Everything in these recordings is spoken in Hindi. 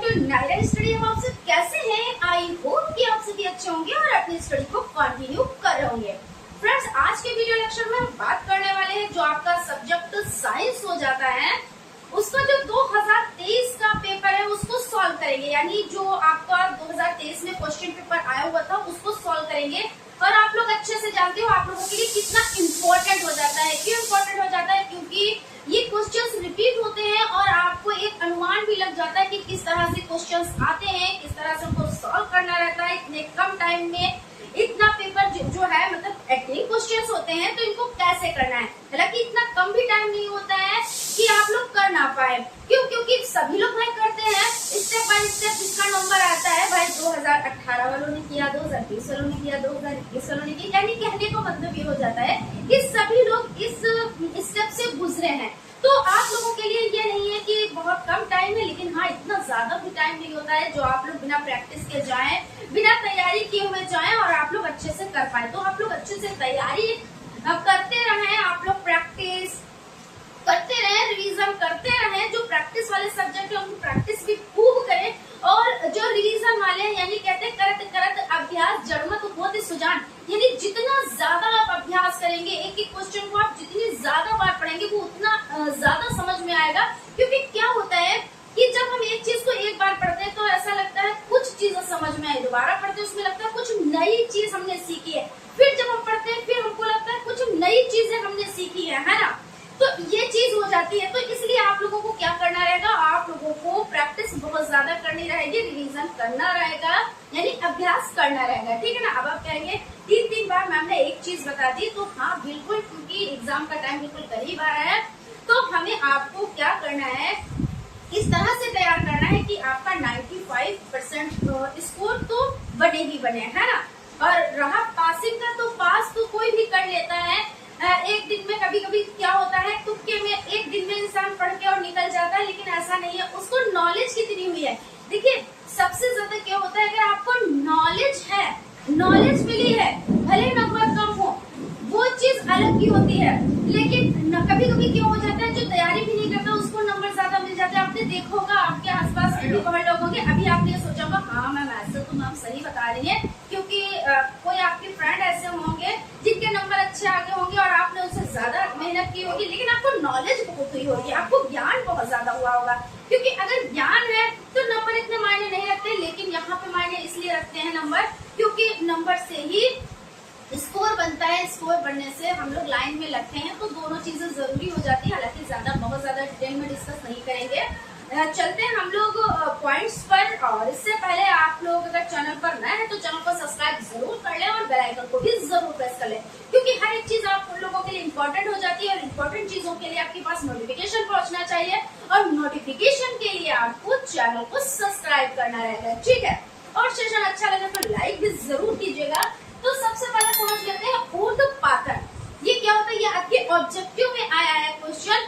जो नायरा स्टडी है आप सब कैसे हैं? आई होप कि आप सभी अच्छे होंगे और अपनी स्टडी को कंटिन्यू कर रहे होंगे। फ्रेंड्स, आज के वीडियो लेक्चर में हम बात करने वाले हैं जो आपका सब्जेक्ट साइंस हो जाता है उसका जो 2023 का पेपर है उसको सॉल्व करेंगे। यानी जो आपका 2023 में क्वेश्चन पेपर आया हुआ था उसको सॉल्व करेंगे। और आप लोग अच्छे से जानते हो आप लोगों के लिए कितना इम्पोर्टेंट हो जाता है। क्यों इम्पोर्टेंट हो जाता है? क्योंकि ये क्वेश्चंस रिपीट होते हैं और आपको एक अनुमान भी लग जाता है कि किस तरह से क्वेश्चंस आते हैं, किस तरह से उनको सॉल्व करना रहता है। इतने कम टाइम में इतना पेपर जो है मतलब 18 क्वेश्चंस होते हैं तो इनको कैसे करना है। हालांकि इतना कम भी टाइम नहीं होता है कि आप लोग कर ना पाए। क्यों? क्योंकि सभी लोग भाई करते हैं स्टेप बाय स्टेप। इसका नंबर आता है भाई 2018 वालों ने किया, 2020 वालों ने किया, 2021 वालों ने किया। यानी कहने का मतलब ये हो जाता है कि सभी लोग इस स्टेप से गुजरे हैं। तो आप लोगों के लिए ये नहीं है कि बहुत कम टाइम है, लेकिन हाँ इतना ज्यादा भी टाइम नहीं होता है जो आप लोग बिना प्रैक्टिस के जाएं, बिना तैयारी किए हुए जाएं और आप लोग अच्छे से कर पाए। तो आप लोग अच्छे से तैयारी करते रहें, आप लोग प्रैक्टिस करते रहें, रिवीजन करते रहें। जो प्रैक्टिस वाले सब्जेक्ट है उनको प्रैक्टिस भी खूब करें और जो रिवीजन वाले हैं यानी कहते हैं करत करत अभ्यास जड़मत होते सुजान। यानी जितना ज्यादा आप अभ्यास करेंगे, एक एक क्वेश्चन को आप जितनी ज्यादा बार पढ़ेंगे वो उतना ज्यादा समझ में आएगा। क्योंकि क्या होता है कि जब हम एक चीज को एक बार पढ़ते हैं तो ऐसा लगता है कुछ चीजें समझ में आई, दोबारा पढ़ते हैं उसमें लगता है कुछ नई चीज हमने सीखी है। फिर जब हम पढ़ते हैं फिर हमको लगता है कुछ नई चीजें हमने सीखी है ना। तो ये चीज हो जाती है। तो इसलिए आप लोगों को क्या करना रहेगा, आप लोगों को प्रैक्टिस बहुत ज्यादा करनी रहेगी, रिवीजन करना रहेगा, यानी अभ्यास करना रहेगा। ठीक है ना। अब आप कहेंगे 3 बार मैम ने एक चीज बता दी, तो हाँ बिल्कुल, क्योंकि एग्जाम का टाइम बिल्कुल करीब आ रहा है तो हमें आपको क्या करना है, इस तरह से तैयार करना है कि आपका 95% स्कोर तो बने ही बने, है ना। और रहा पासिंग का, तो पास तो कोई भी कर लेता है। एक दिन में कभी कभी क्या होता है तुक्के में एक दिन में इंसान पढ़ के और निकल जाता है, लेकिन ऐसा नहीं है। उसको नॉलेज कितनी हुई है। देखिए सबसे ज्यादा क्या होता है, अगर आपको नॉलेज है, नॉलेज मिली है, भले नंबर कम हो वो चीज अलग की होती है। लेकिन कभी कभी क्या हो जाता है जो तैयारी भी नहीं करता उसको नंबर ज्यादा मिल जाता है। आपने देखा होगा आपके आसपास भी बहुत लोग होंगे, अभी आपने सोचा होगा हाँ मैम ऐसे तो मैम सही बता रही है, क्योंकि कोई आपके फ्रेंड ऐसे होंगे जिनके नंबर अच्छे आगे होंगे और आपने उससे ज्यादा मेहनत की होगी, लेकिन आपको नॉलेज बहुत हुई होगी, आपको ज्ञान बहुत ज्यादा हुआ होगा। क्योंकि अगर ज्ञान है तो नंबर इतने मायने नहीं रखते, लेकिन यहाँ पे मायने इसलिए रखते हैं नंबर, क्योंकि नंबर से ही स्कोर बनता है। स्कोर बनने से हम लोग लाइन में लगते हैं, तो दोनों चीजें जरूरी हो जाती है। हालांकि बहुत ज्यादा डिटेल में डिस्कस नहीं करेंगे, चलते हैं हम लोग पॉइंट्स पर। और इससे पहले आप लोग अगर चैनल पर नए हैं तो चैनल को सब्सक्राइब जरूर कर लें और बेल आइकन को भी जरूर प्रेस कर लें, क्योंकि हर एक चीज आप लोगों के लिए इम्पोर्टेंट हो जाती है और इम्पोर्टेंट चीजों के लिए आपके पास नोटिफिकेशन पहुंचना चाहिए और नोटिफिकेशन के लिए आपको चैनल को सब्सक्राइब करना रहेगा। ठीक है। और सेशन अच्छा लगे तो लाइक भी जरूर कीजिएगा। तो सबसे पहले समझ लेते हैं ऊर्ध्वपातन। ये क्या होता है, ये आपके ऑब्जेक्टिव में आया है क्वेश्चन।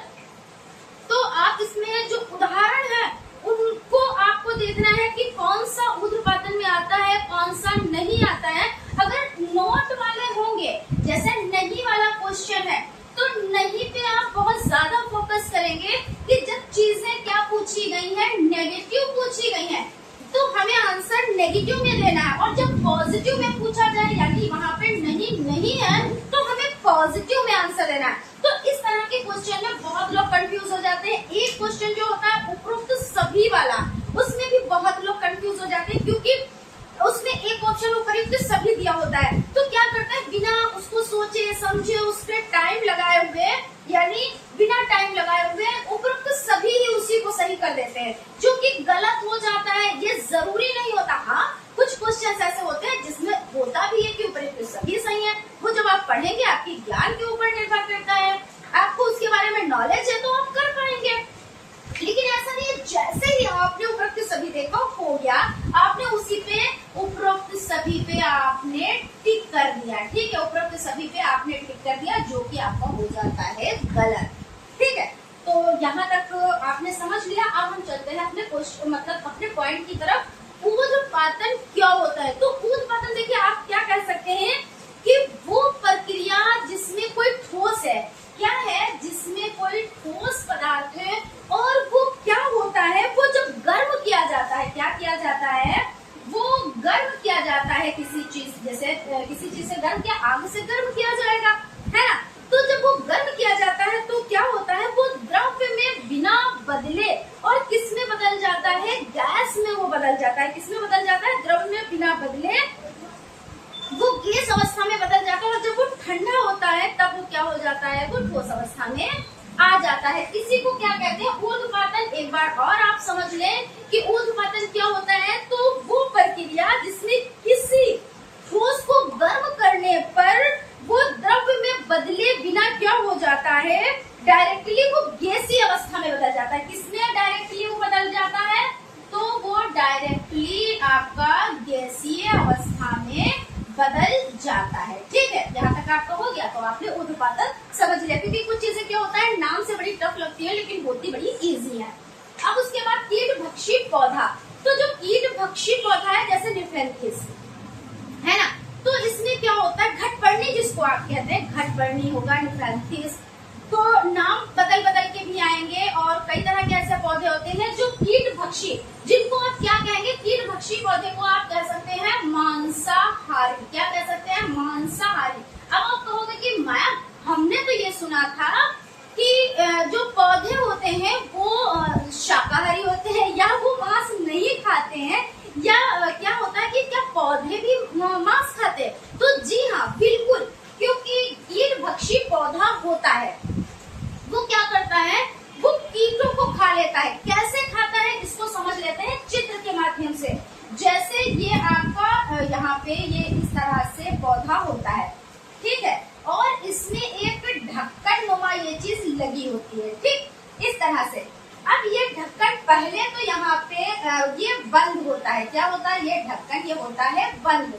तो आप इसमें जो उदाहरण है उनको आपको देखना है कि कौन सा ऊर्ध्वपातन में आता है, कौन सा नहीं आता है। अगर नोट वाले होंगे, जैसे नहीं वाला क्वेश्चन है, तो नहीं पे आप बहुत ज्यादा फोकस करेंगे कि जब चीजें क्या पूछी गई है, नेगेटिव पूछी गई है, तो हमें आंसर नेगेटिव में देना है। और जब पॉजिटिव में पूछा जाए यानी वहाँ पे नहीं है, तो हमें पॉजिटिव में आंसर देना है। तो इस तरह के क्वेश्चन में बहुत लोग कंफ्यूज हो जाते हैं। एक क्वेश्चन जो होता है उपरोक्त सभी वाला, उसमें भी बहुत लोग कंफ्यूज हो जाते हैं, क्योंकि उसमें एक ऑप्शन उपयुक्त सभी दिया होता है। तो क्या करता है, बिना उसको सोचे समझे उस पर टाइम लगाए हुए, यानी बिना टाइम लगाए हुए उपरोक्त सभी ही उसी को सही कर देते हैं, जो कि गलत हो जाता है। ये जरूरी नहीं होता। हाँ कुछ क्वेश्चन ऐसे होते हैं जिसमें होता भी है कि उपरोक्त सभी सही है। वो जब आप पढ़ेंगे आपकी ज्ञान के ऊपर निर्भर करता है, आपको उसके बारे में नॉलेज है तो आप कर पाएंगे। लेकिन ऐसा नहीं है जैसे ही आपने उपरोक्त सभी देखा हो गया, आपने उसी पे उपरोक्त सभी पे आपने टिक कर दिया। ठीक है, उपरोक्त सभी पे आपने टिक कर दिया, जो कि आपका हो जाता है गलत। ठीक है, तो यहाँ तक आपने समझ लिया। अब हम चलते हैं अपने मतलब अपने पॉइंट की तरफ। ऊर्ध्वपातन क्या होता है? तो ऊर्ध्वपातन देखिए आप क्या कह सकते हैं कि वो प्रक्रिया जिसमें कोई ठोस है, क्या है, जिसमें कोई ठोस पदार्थ है और वो क्या होता है, वो जब गर्म किया जाता है, गर्म, क्या आग से गर्म किया जाएगा, है ना। तो जब वो गर्म किया जाता है तो क्या होता है, वो द्रव्य में बिना बदले और किस में बदल जाता है, गैस में वो बदल जाता है। किसमें बदल जाता है, द्रव्य में बिना बदले वो गैस अवस्था में बदल जाता है। और जब वो ठंडा होता है तब वो क्या हो जाता है, वो ठोस अवस्था में आ जाता है। इसी को क्या कहते हैं, ऊर्ध्वपातन। एक बार और आप समझ लें कि ऊर्ध्वपातन क्या होता है, तो वो प्रक्रिया जिसमें किसी ठोस को गर्म करने पर वो द्रव्य में बदले बिना क्या हो जाता है, डायरेक्टली वो गैसीय अवस्था में बदल जाता है। किसमें डायरेक्टली वो बदल जाता है, तो वो डायरेक्टली आपका गैसीय अवस्था में बदल जाता है। ठीक है, यहाँ तक आपका हो गया। तो आपने ऊर्ध्वपातन समझ लिया, क्योंकि कुछ चीजें क्या होता है, नाम से बड़ी टफ लगती है लेकिन होती बड़ी इजी है। अब उसके बाद कीटभक्षी पौधा। तो जो कीटभक्षी पौधा है, जैसे निफेंथिस, है ना, तो इसमें क्या होता है, घटपर्णी जिसको आप कहते हैं, घटपर्णी होगा, निफेंथिस। तो नाम बदल बदल के भी आएंगे और कई तरह के ऐसे पौधे होते हैं जो कीटभक्षी, जिनको आप क्या कहेंगे, कीटभक्षी पौधे को आप कह सकते हैं मांसाहारी। क्या कह सकते हैं, मांसाहारी। अब आप कहोगे कि मैम हमने तो ये सुना था कि जो पौधे होते हैं वो शाकाहारी होते हैं या वो मांस नहीं खाते हैं, या क्या होता है कि क्या पौधे भी मांस खाते हैं। तो जी हाँ, बिल्कुल, क्योंकि कीटभक्षी पौधा होता है, वो क्या करता है, वो कीटों को खा लेता है। कैसे खाता है, इसको समझ लेते हैं चित्र के माध्यम से। जैसे ये आपका यहाँ पे ये इस तरह से पौधा होता है, ठीक है, और इसमें एक ढक्कन नुमा ये चीज लगी होती है, ठीक, इस तरह से। अब ये ढक्कन पहले तो यहाँ पे ये बंद होता है। क्या होता है, ये ढक्कन ये होता है बंद।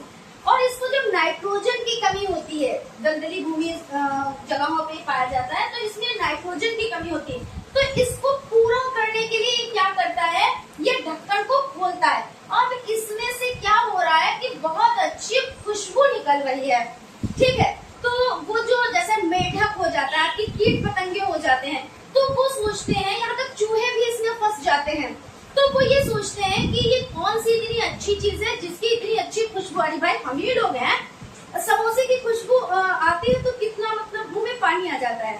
और इसको जब नाइट्रोजन की कमी होती है, दलदली भूमि जगहों पे पाया जाता है, तो इसमें नाइट्रोजन की कमी होती है, तो इसको पूरा करने के लिए क्या करता है, ये ढक्कन को खोलता है। अब इसमें से क्या हो रहा है कि बहुत अच्छी खुशबू निकल रही है, ठीक है। तो वो जो जैसे मेढक हो जाता है, आपकी कीट पतंगे हो जाते हैं, तो वो सोचते हैं, यहाँ तक चूहे भी इसमें फंस जाते हैं, तो वो ये सोचते हैं कि ये कौन सी इतनी अच्छी चीज है जिसकी इतनी अच्छी खुशबू आ रही। भाई हम ही लोग हैं, समोसे की खुशबू आती है तो कितना मतलब मुंह में पानी आ जाता है।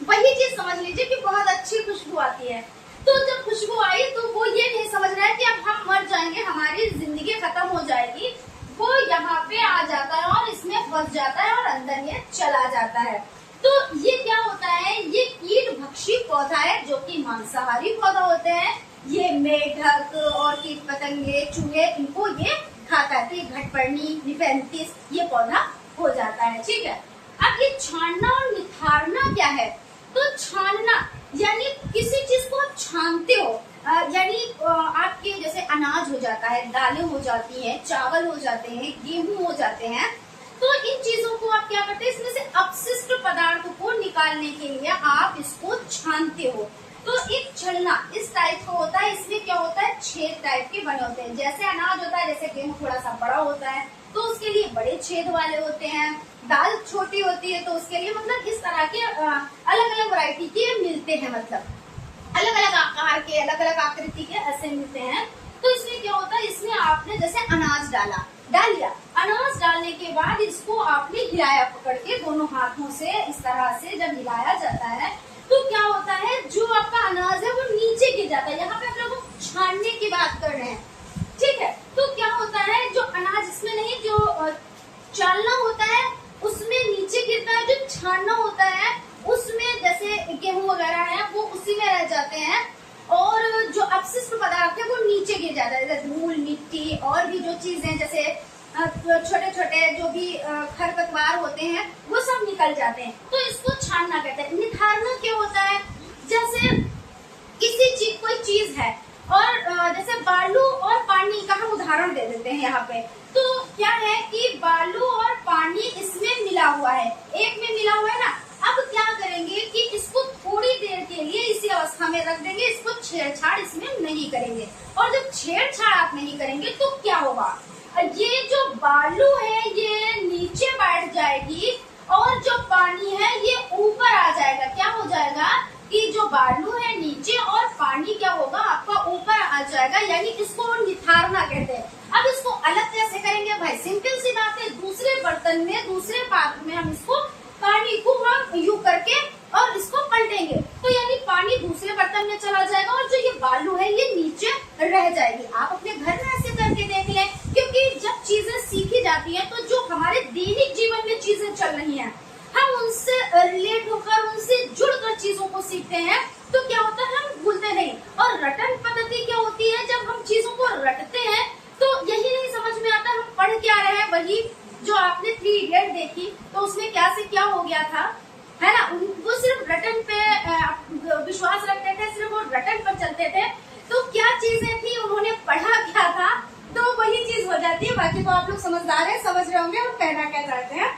वही चीज समझ लीजिए कि बहुत अच्छी खुशबू आती है। तो जब खुशबू आई तो वो ये नहीं समझ रहा है कि अब हम मर जाएंगे, हमारी जिंदगी खत्म हो जाएगी। वो यहाँ पे आ जाता है और इसमें फंस जाता है और अंदर ये चला जाता है। तो ये क्या होता है, ये कीटभक्षी पौधा है जो कि मांसाहारी पौधा होते हैं। ये मेढक और कीट पतंगे, चूहे, इनको ये खाता है। तो ये घटपर्णी, निफेंथिस, ये पौधा हो जाता है, ठीक है। अब ये छानना और निथारना क्या है, तो छानना यानी किसी चीज को आप छानते हो, यानी आपके जैसे अनाज हो जाता है, दालें हो जाती हैं, चावल हो जाते हैं, गेहूं हो जाते हैं, तो इन चीजों को आप क्या करते हैं, इसमें से अपशिष्ट पदार्थ को निकालने के लिए आप इसको छानते हो। तो एक छलना इस टाइप का होता है, इसमें क्या होता है, छेद टाइप के बने होते हैं। जैसे अनाज होता है, जैसे गेहूं थोड़ा सा बड़ा होता है तो उसके लिए बड़े छेद वाले होते हैं, दाल छोटी होती है तो उसके लिए मतलब इस तरह के अलग अलग वैरायटी के मिलते हैं, मतलब अलग अलग आकार के, अलग अलग आकृति के ऐसे मिलते हैं। तो इसमें क्या होता है, इसमें आपने जैसे अनाज डाल लिया, अनाज डालने के बाद इसको आपने हिलाया, पकड़ के दोनों हाथों से इस तरह से जब हिलाया जाता है तो क्या होता है, जो आपका अनाज है वो नीचे गिर जाता है। यहाँ पे हम लोग छानने की बात कर रहे हैं, ठीक है। तो क्या होता है, जो अनाज इसमें नहीं, जो चालना होता है उसमें नीचे गिरता है, जो छानना होता है उसमें जैसे गेहूं वगैरह है वो उसी में रह जाते हैं, और जो अपशिष्ट पदार्थ है वो नीचे गिर जाता है, जैसे धूल, मिट्टी और भी जो चीजें जैसे छोटे छोटे जो भी खरपतवार होते हैं वो सब निकल जाते हैं। तो इसको छानना कहते हैं। निथारना क्या होता है, जैसे किसी चीज, कोई चीज है और जैसे बालू और पानी का हम उदाहरण दे देते हैं यहाँ पे। तो क्या है कि बालू और पानी इसमें मिला हुआ है, एक में मिला हुआ है ना। अब क्या करेंगे कि इसको थोड़ी देर के लिए इसी अवस्था में रख देंगे, इसको छेड़छाड़ इसमें नहीं करेंगे। और जब छेड़छाड़ आप नहीं करेंगे तो क्या होगा, ये जो बालू है ये नीचे बैठ जाएगी और जो पानी है ये ऊपर आ जाएगा। क्या हो जाएगा कि जो बालू है नीचे और पानी क्या होगा, आपका ऊपर आ जाएगा, यानी इसको निथारना कहते हैं। अब इसको अलग कैसे करेंगे भाई? सिंपल सी बात है, दूसरे बर्तन में, दूसरे पात्र में हम इसको पानी को हम यू करके और इसको पलटेंगे, तो यानी पानी दूसरे बर्तन में चला जाएगा और जो ये बालू है ये नीचे रह जाएगी। आप अपने घर में ऐसे करके देख लें, क्योंकि जब चीजें सीखी जाती हैं तो जो हमारे दैनिक जीवन में चीजें चल रही हैं, हम उनसे रिलेट होकर, उनसे जुड़कर चीजों को सीखते हैं, तो क्या होता है, हम भूलते नहीं। और रटन पद्धति क्या होती है, जब हम चीजों को रटते हैं तो यही नहीं समझ में आता हम पढ़ क्या रहे हैं। वही जो आपने 3 इडियट देखी, तो उसमें क्या से क्या हो गया था, है ना, वो सिर्फ रटन पे विश्वास रखते थे, सिर्फ वो रटन पर चलते थे। तो क्या चीजें थी, उन्होंने पढ़ा क्या था, तो वही चीज हो जाती है। बाकी तो आप लोग समझदार हैं, समझ रहे होंगे हम कहना क्या चाहते हैं।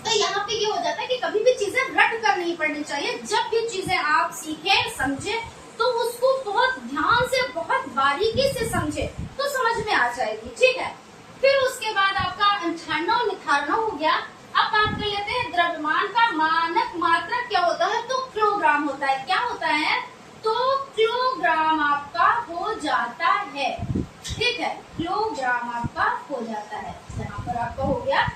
तो यहाँ पे ये हो जाता है कि कभी भी चीजें रट कर नहीं पढ़नी चाहिए। जब भी चीजें आप सीखें, समझे, तो उसको बहुत ध्यान से, बहुत बारीकी से समझे, तो समझ में आ जाएगी। ठीक है, फिर उसके बाद आपका अंठाना निथारना हो गया। अब बात कर लेते हैं द्रव्यमान का मानक मात्रक क्या होता है, तो किलोग्राम होता है। क्या होता है, तो किलोग्राम आपका हो जाता है। ठीक है, किलोग्राम आपका हो जाता है। यहाँ पर आपका हो गया।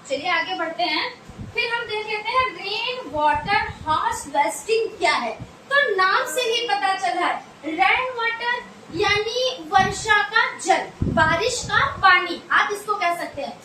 चलिए आगे बढ़ते हैं। फिर हम देख लेते हैं रेन वाटर हार्वेस्टिंग क्या है। तो नाम से ही पता चल रहा है, रेन वाटर यानी वर्षा का जल, बारिश का पानी, आप इसको कह सकते हैं।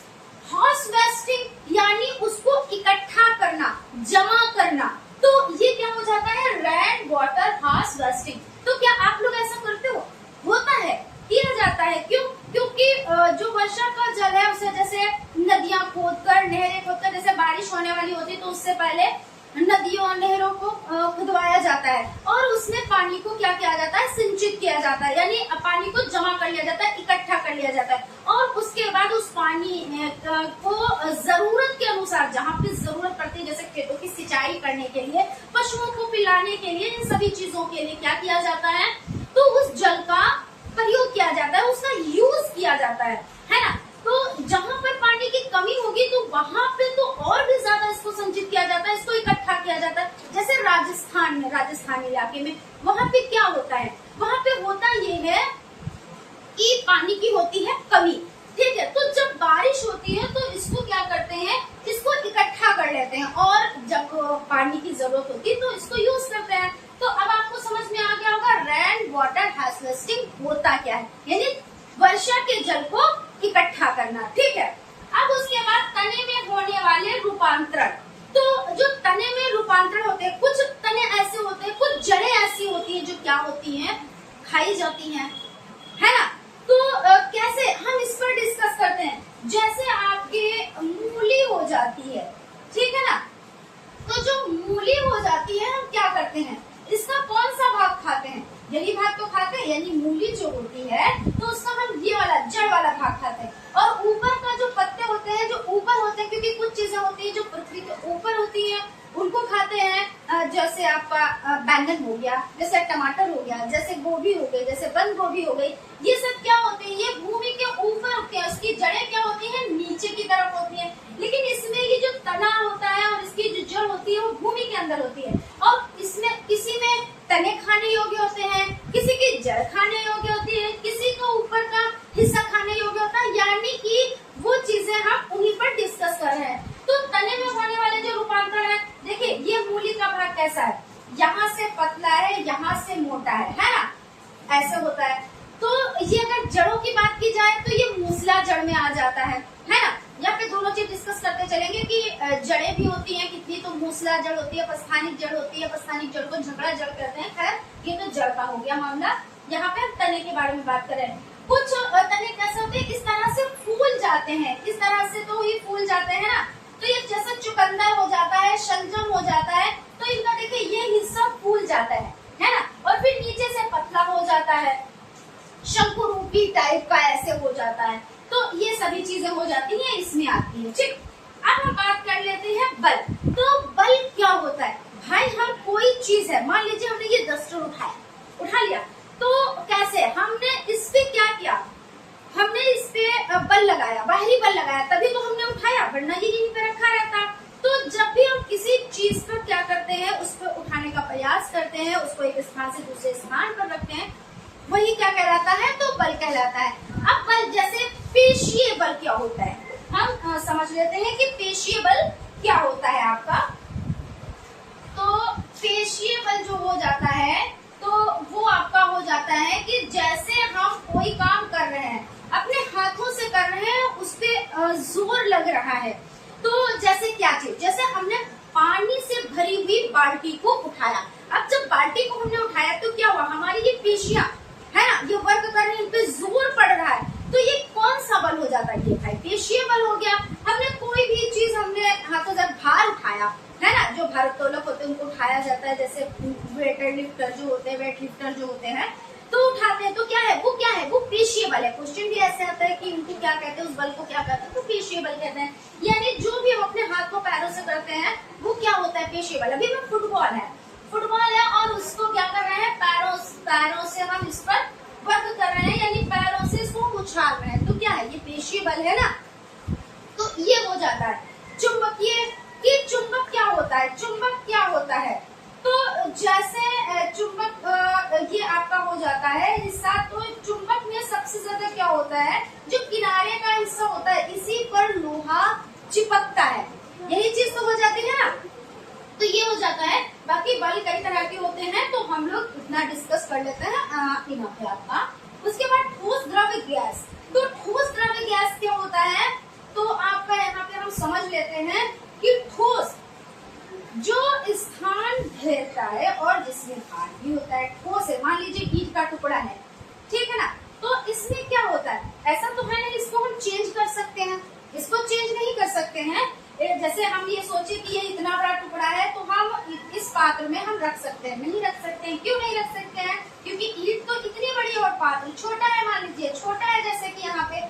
हार्वेस्टिंग यानी उसको इकट्ठा करना, जमा करना, तो ये क्या हो जाता है, रेन वाटर हार्वेस्टिंग। तो क्या आप लोग ऐसा करते हो? होता है, किया जाता है। क्यों? क्योंकि जो वर्षा का जल है उसे जैसे नदियां खोदकर, नहरें खोदकर, जैसे बारिश होने वाली होती है तो उससे पहले नदियों और नहरों को खुदवाया जाता है और उसमें पानी को क्या किया जाता है, सिंचित किया जाता है, यानी पानी को जमा कर लिया जाता है, इकट्ठा कर लिया जाता है। और उसके बाद उस पानी को जरूरत के अनुसार, जहाँ पे जरूरत पड़ती है, जैसे खेतों की सिंचाई करने के लिए, पशुओं को पिलाने के लिए, इन सभी चीजों के लिए क्या किया जाता है, तो उस जल का प्रयोग किया जाता है, उसका यूज किया जाता है ना। तो जहाँ पर पानी की कमी होगी तो वहां पे तो और भी ज्यादा इसको संचित किया जाता है, इसको इकट्ठा किया जाता है। जैसे राजस्थान में, राजस्थानी इलाके में, वहां पे क्या होता है, वहां पे होता ये है कि पानी की होती है कमी। ठीक है, तो जब बारिश होती है तो इसको क्या करते हैं, इसको इकट्ठा कर लेते हैं और जब पानी की जरूरत होती है तो इसको यूज करते हैं। तो अब आपको समझ में आ गया होगा रेन वाटर हार्वेस्टिंग होता क्या है, यानी वर्षा के जल को इकट्ठा करना। ठीक है, अब उसके बाद तने में होने वाले रूपांतरण। तो जो तने में रूपांतरण होते हैं, कुछ तने ऐसे होते हैं, कुछ जड़ें ऐसी होती हैं जो क्या होती हैं, खाई जाती हैं, है ना। तो कैसे, हम इस पर डिस्कस करते हैं। जैसे आपके मूली हो जाती है, ठीक है ना, तो जो मूली हो जाती है हम क्या करते हैं, इसका कौन सा भाग खाते हैं, यही भाग तो खाते हैं, यानी मूली जो होती है तो उसका हम ये वाला जड़ वाला भाग खाते हैं। और ऊपर का जो पत्ते होते हैं, जो ऊपर होते हैं, क्योंकि कुछ चीजें होती है जो पृथ्वी के ऊपर होती है, उनको खाते हैं। जैसे आपका बैंगन हो गया, जैसे टमाटर हो गया, जैसे गोभी हो गई, जैसे बंद गोभी हो गई, ये सब क्या होते हैं, ये भूमि के ऊपर होते हैं, उसकी जड़ें क्या होती हैं, नीचे की तरफ होती हैं। लेकिन इसमें ये जो तना होता है और इसकी जो जड़ होती है वो भूमि के अंदर होती है। और इसमें किसी में तने खाने योग्य होते हैं, किसी की जड़ खाने योग्य होती है, किसी को ऊपर का हिस्सा खाने योग्य होता है, यानी कि वो चीजें हम उन्हीं पर डिस्कस कर रहे हैं। तो तने में होने वाले जो रूपांतरण है, देखिए ये मूली का भाग कैसा है, यहाँ से पतला है, यहाँ से मोटा है ना, ऐसे होता है। तो ये अगर जड़ों की बात की जाए तो ये मूसला जड़ में आ जाता है ना। यहाँ पे दोनों चीज डिस्कस करते चलेंगे कि जड़ें भी होती हैं कितनी, तो मूसला जड़ होती है, पस्थानिक जड़ होती है, पस्थानिक जड़ को झगड़ा जड़ कहते हैं। खैर ये तो जड़ का हो गया मामला, यहाँ पे हम तने के बारे में बात करें। कुछ तने कैसे होते हैं, इस तरह से फूल जाते हैं, इस तरह से तो ये फूल जाते हैं ना, तो ये जैसे चुकंदर हो जाता है, शलजम हो जाता है, तो इनका देखिए ये हिस्सा फूल जाता है ना, और फिर नीचे से पतला हो जाता है, शंकुरूपी टाइप का ऐसे हो जाता है। तो ये सभी चीजें हो जाती हैं, इसमें आती है। ठीक, अब हम बात कर लेते हैं बल। तो बल क्या होता है भाई, हम कोई चीज है, मान लीजिए हमने ये डस्टर उठा लिया, तो कैसे हमने इस पे क्या किया, हमने इस पे बल लगाया, बाहरी बल लगाया, तभी तो हमने उठाया, वरना ये यहीं पे रखा रहता। तो जब भी हम किसी चीज पर क्या करते हैं, उस पर उठाने का प्रयास करते हैं, उसको एक स्थान से दूसरे स्थान पर रखते हैं, वही क्या कहलाता है, तो बल बल कहलाता है। अब बल जैसे पेशीय बल क्या होता है, हम समझ लेते हैं कि पेशीय बल क्या होता है आपका। तो पेशीय बल जो हो जाता है तो वो आपका हो जाता है कि जैसे हम कोई काम कर रहे हैं, अपने हाथों से कर रहे हैं, उस पे जोर लग रहा है। तो जैसे क्या चीज, जैसे हमने पानी से भरी हुई बाल्टी को उठाया। अब जब बाल्टी को हमने उठाया तो क्या हुआ, हमारी ये पेशियां है ना, ये वर्क कर रही है, इन पे जोर पड़ रहा है। तो ये कौन सा बल हो जाता है, ये भाई पेशीय बल हो गया। हमने कोई भी चीज हमने हाथों से भार उठाया है ना, जो भारोत्तोलक होते हैं उनको उठाया जाता है, जैसे वेटर लिफ्टर जो होते हैं, वेट लिफ्टर जो होते हैं, तो उठाते हैं। तो क्या है वो पेशीय बल है। क्वेश्चन भी ऐसे आता है कि उनको क्या कहते हैं, उस बल को क्या कहते हैं, तो पेशीय बल कहते हैं। यानी जो भी हम अपने हाथ को पैरों से करते हैं वो क्या होता है, पेशीय बल। अभी में फुटबॉल है और उसको क्या कर रहे हैं, पैरों से हम इस पर वर्क कर रहे हैं, यानी पैरों से इसको उछाल रहे हैं। तो क्या है, ये पेशीय बल है ना। तो ये हो जाता है चुंबकीय। कि चुंबक क्या होता है, चुंबक क्या होता है, तो जैसे चुंबक ये आपका हो जाता है हिस्सा। तो चुंबक में सबसे ज्यादा क्या होता है, जो किनारे का हिस्सा होता है, इसी पर लोहा चिपकता है, यही चीज तो हो जाती है ना। तो ये हो जाता है। बाकी बल कई तरह के होते हैं, तो हम लोग इतना डिस्कस कर लेते हैं यहाँ पे आपका। उसके बाद ठोस द्रव्य गैस। तो ठोस द्रव्य गैस क्या होता है, तो आपका यहाँ पे हम समझ लेते हैं कि ठोस जो स्थान घेरता है और जिसमें भार भी होता है। ठोस है, मान लीजिए ईंट का टुकड़ा है, ठीक है ना, तो इसमें क्या होता है, ऐसा तो है नहीं इसको हम चेंज कर सकते हैं, इसको चेंज नहीं कर सकते हैं। जैसे हम ये सोचे कि ये इतना बड़ा टुकड़ा है तो हम इस पात्र में हम रख सकते हैं, नहीं रख सकते हैं। क्यों नहीं रख सकते हैं, क्योंकि ईंट तो इतनी बड़ी और पात्र छोटा है, मान लीजिए छोटा है जैसे कि यहाँ पे,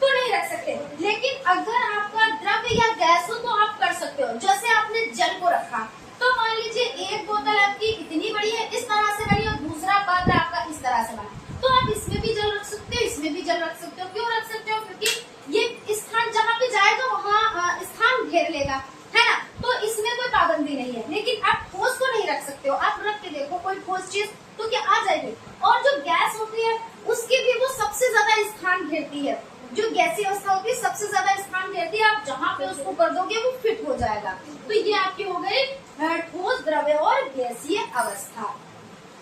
तो नहीं रख सकते। लेकिन अगर आपका द्रव्य या गैस हो तो आप कर सकते हो। जैसे आपने जल को रखा, तो मान लीजिए एक बोतल आपकी इतनी बड़ी है, इस तरह से बनी, और दूसरा पात्र आपका इस तरह से बना, तो आप इसमें भी जल रख सकते हो, इसमें भी जल रख सकते हो। क्यों रख सकते हो, क्योंकि ये स्थान जहाँ पे जाएगा वहाँ स्थान घेर लेगा, है ना। तो इसमें कोई पाबंदी नहीं है। लेकिन आप ठोस को नहीं रख सकते हो, आप रख के देखो कोई ठोस चीज, तो क्या आ जाएगी। और जो गैस होती है उसकी भी वो सबसे ज्यादा स्थान घेरती है, जो गैसीय अवस्था होती है सबसे ज्यादा स्थान घेरती है। आप जहाँ पे उसको कर दोगे वो फिट हो जाएगा। तो ये आपकी हो गई ठोस, द्रव्य और गैसीय अवस्था।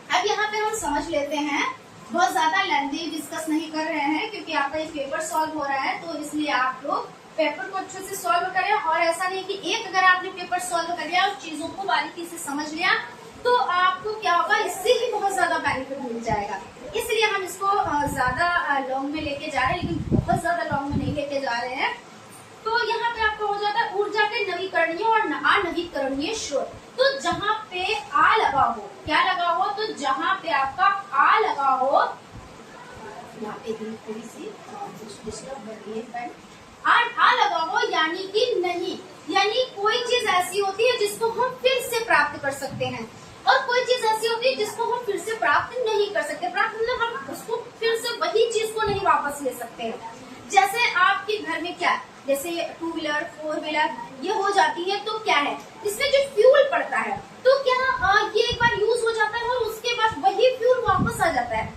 अब यहाँ पे हम समझ लेते हैं, बहुत ज्यादा लेंथी डिस्कस नहीं कर रहे हैं क्योंकि आपका ये पेपर सॉल्व हो रहा है, तो इसलिए आप लोग पेपर को अच्छे से सॉल्व करें। और ऐसा नहीं कि एक अगर आपने पेपर सॉल्व कर लिया और चीजों को बारीकी से समझ लिया तो आपको क्या होगा, इससे ही बहुत ज्यादा बेनिफिट मिल जाएगा। इसलिए हम इसको ज्यादा लॉन्ग में लेके जा रहे हैं, लेकिन बहुत ज्यादा लॉन्ग में नहीं लेके जा रहे हैं। तो यहाँ पे आपको हो जाता है ऊर्जा के नवीकरणीय और अनवीकरणीय स्रोत। तो जहाँ पे आ लगा हो, क्या लगा हो, तो जहाँ पे आपका आ लगा हो, यहाँ पे थोड़ी सी डिस्टर्ब कर रही है, आ लगा हो यानी कि नहीं, यानी कोई चीज ऐसी होती है जिसको हम फिर से प्राप्त कर सकते हैं, और कोई चीज ऐसी होती है जिसको हम फिर से प्राप्त नहीं कर सकते। प्राप्त मतलब हम उसको फिर से वही चीज को नहीं वापस ले सकते हैं। जैसे आपके घर में क्या, जैसे 2 व्हीलर 4 व्हीलर ये हो जाती है, तो क्या है, इसमें जो फ्यूल पड़ता है, तो क्या ये एक बार यूज हो जाता है और उसके बाद वही फ्यूल वापस आ जाता है,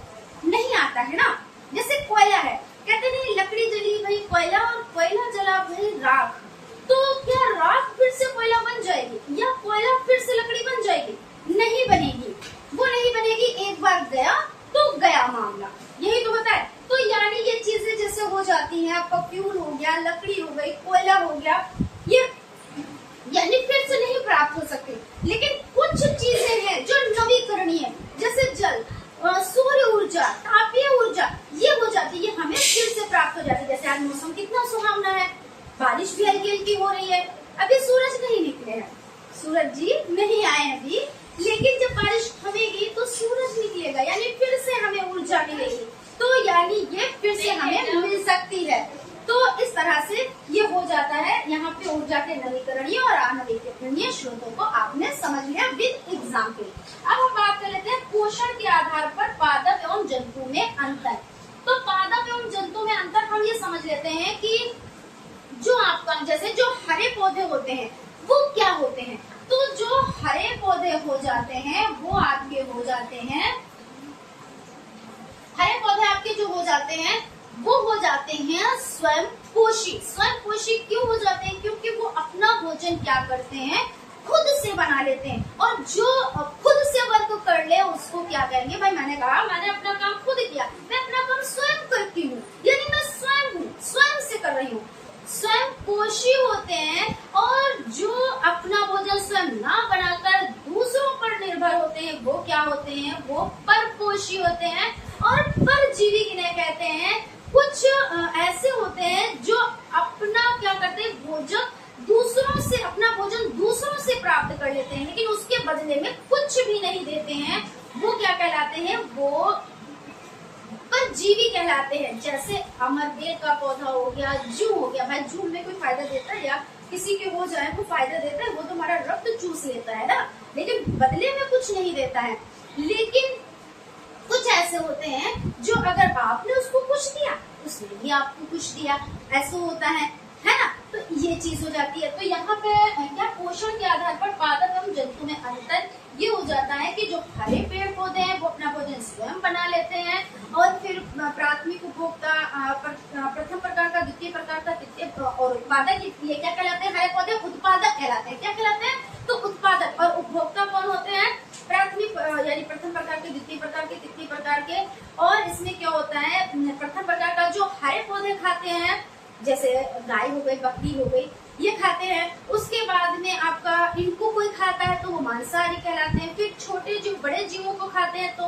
नहीं आता है ना। जैसे कोयला है, कहते नहीं लकड़ी जली भाई कोयला, और कोयला जला भाई राख, तो क्या राख फिर से कोयला बन जाएगी या कोयला फिर से लकड़ी बन जाएगी, नहीं बनेगी, वो नहीं बनेगी। एक बार गया तो गया मामला, यही तो होता है। तो यानी ये चीजें जैसे हो जाती हैं, आपका फ्यूल हो गया, लकड़ी हो गई, कोयला हो गया, ये यानी फिर से नहीं प्राप्त हो सकती। लेकिन कुछ चीजें हैं जो नवीकरणीय है, जैसे जल, सूर्य ऊर्जा, तापीय ऊर्जा, ये हो जाती है, ये हमें फिर से प्राप्त हो जाती है। जैसे आज मौसम कितना सुहावना है, बारिश भी हल्की हल्की हो रही है, अभी सूरज नहीं निकले हैं, सूरज जी नहीं आए अभी, लेकिन जब बारिश थमेगी तो सूरज निकलेगा, यानी फिर से हमें ऊर्जा मिलेगी। तो यानी ये फिर से हमें मिल सकती है। तो इस तरह से ये हो जाता है। यहाँ पे ऊर्जा के नवीकरणीय और अनवीकरणीय स्रोतों को आपने समझ लिया विद एग्जाम्पल। अब हम बात कर लेते हैं पोषण के आधार पर पादप एवं जंतु में अंतर। तो पादप एवं जंतु में अंतर हम ये समझ लेते हैं कि जो आपका जैसे जो हरे पौधे होते हैं वो क्या होते हैं, तो जो हरे पौधे हो जाते हैं वो आपके हो जाते हैं, हरे पौधे आपके जो हो जाते हैं वो हो जाते हैं स्वयं पोषी। स्वयं पोषी क्यों हो जाते हैं? क्योंकि वो अपना भोजन क्या करते हैं, खुद से बना लेते हैं। और जो खुद से वर्क कर ले उसको क्या कहेंगे? भाई मैंने कहा मैंने अपना काम खुद किया, मैं अपना काम स्वयं करती हूँ, यानी मैं स्वयं हूँ, स्वयं से कर रही हूँ। स्वयं पोषी होते हैं। और जो अपना भोजन स्वयं ना बनाकर दूसरों पर निर्भर होते हैं वो क्या होते हैं? वो परपोषी होते हैं। और परजीवी किन्हें कहते हैं? कुछ ऐसे होते हैं जो अपना क्या करते हैं, भोजन दूसरों से, अपना भोजन दूसरों से प्राप्त कर लेते हैं, लेकिन उसके बदले में कुछ भी नहीं देते हैं। वो क्या कहलाते हैं? वो परजीवी कहलाते हैं। जैसे अमरबेल का पौधा हो गया, जू हो गया। भाई जू में कोई फायदा देता है या किसी के हो जाए वो फायदा देता है? वो तो हमारा रक्त चूस लेता है ना, लेकिन बदले में कुछ नहीं देता है। लेकिन कुछ ऐसे होते हैं जो अगर आपने उसको कुछ दिया उसने भी आपको कुछ दिया, ऐसा होता है ना। तो ये चीज हो जाती है। तो यहाँ पे क्या पोषण के आधार पर पादप एवं जंतु में अंतर ये हो जाता है कि जो हरे पेड़ पौधे हैं वो अपना भोजन स्वयं बना लेते हैं। और फिर प्राथमिक उपभोक्ता, प्रथम प्रकार का, द्वितीय प्रकार का, तृतीय और उत्पादक, ये क्या कहलाते हैं? हरे पौधे उत्पादक कहलाते हैं। क्या कहलाते हैं? तो उत्पादक। और उपभोक्ता कौन होते हैं? प्राथमिक यानी प्रथम प्रकार के, द्वितीय प्रकार के, तृतीय प्रकार के। और इसमें क्या होता है? प्रथम प्रकार का जो हरे पौधे खाते हैं, जैसे गाय हो गई, बकरी हो गई, ये खाते हैं। उसके बाद में आपका इनको कोई खाता है तो वो मांसाहारी कहलाते हैं। फिर छोटे जो बड़े जीवों को खाते हैं तो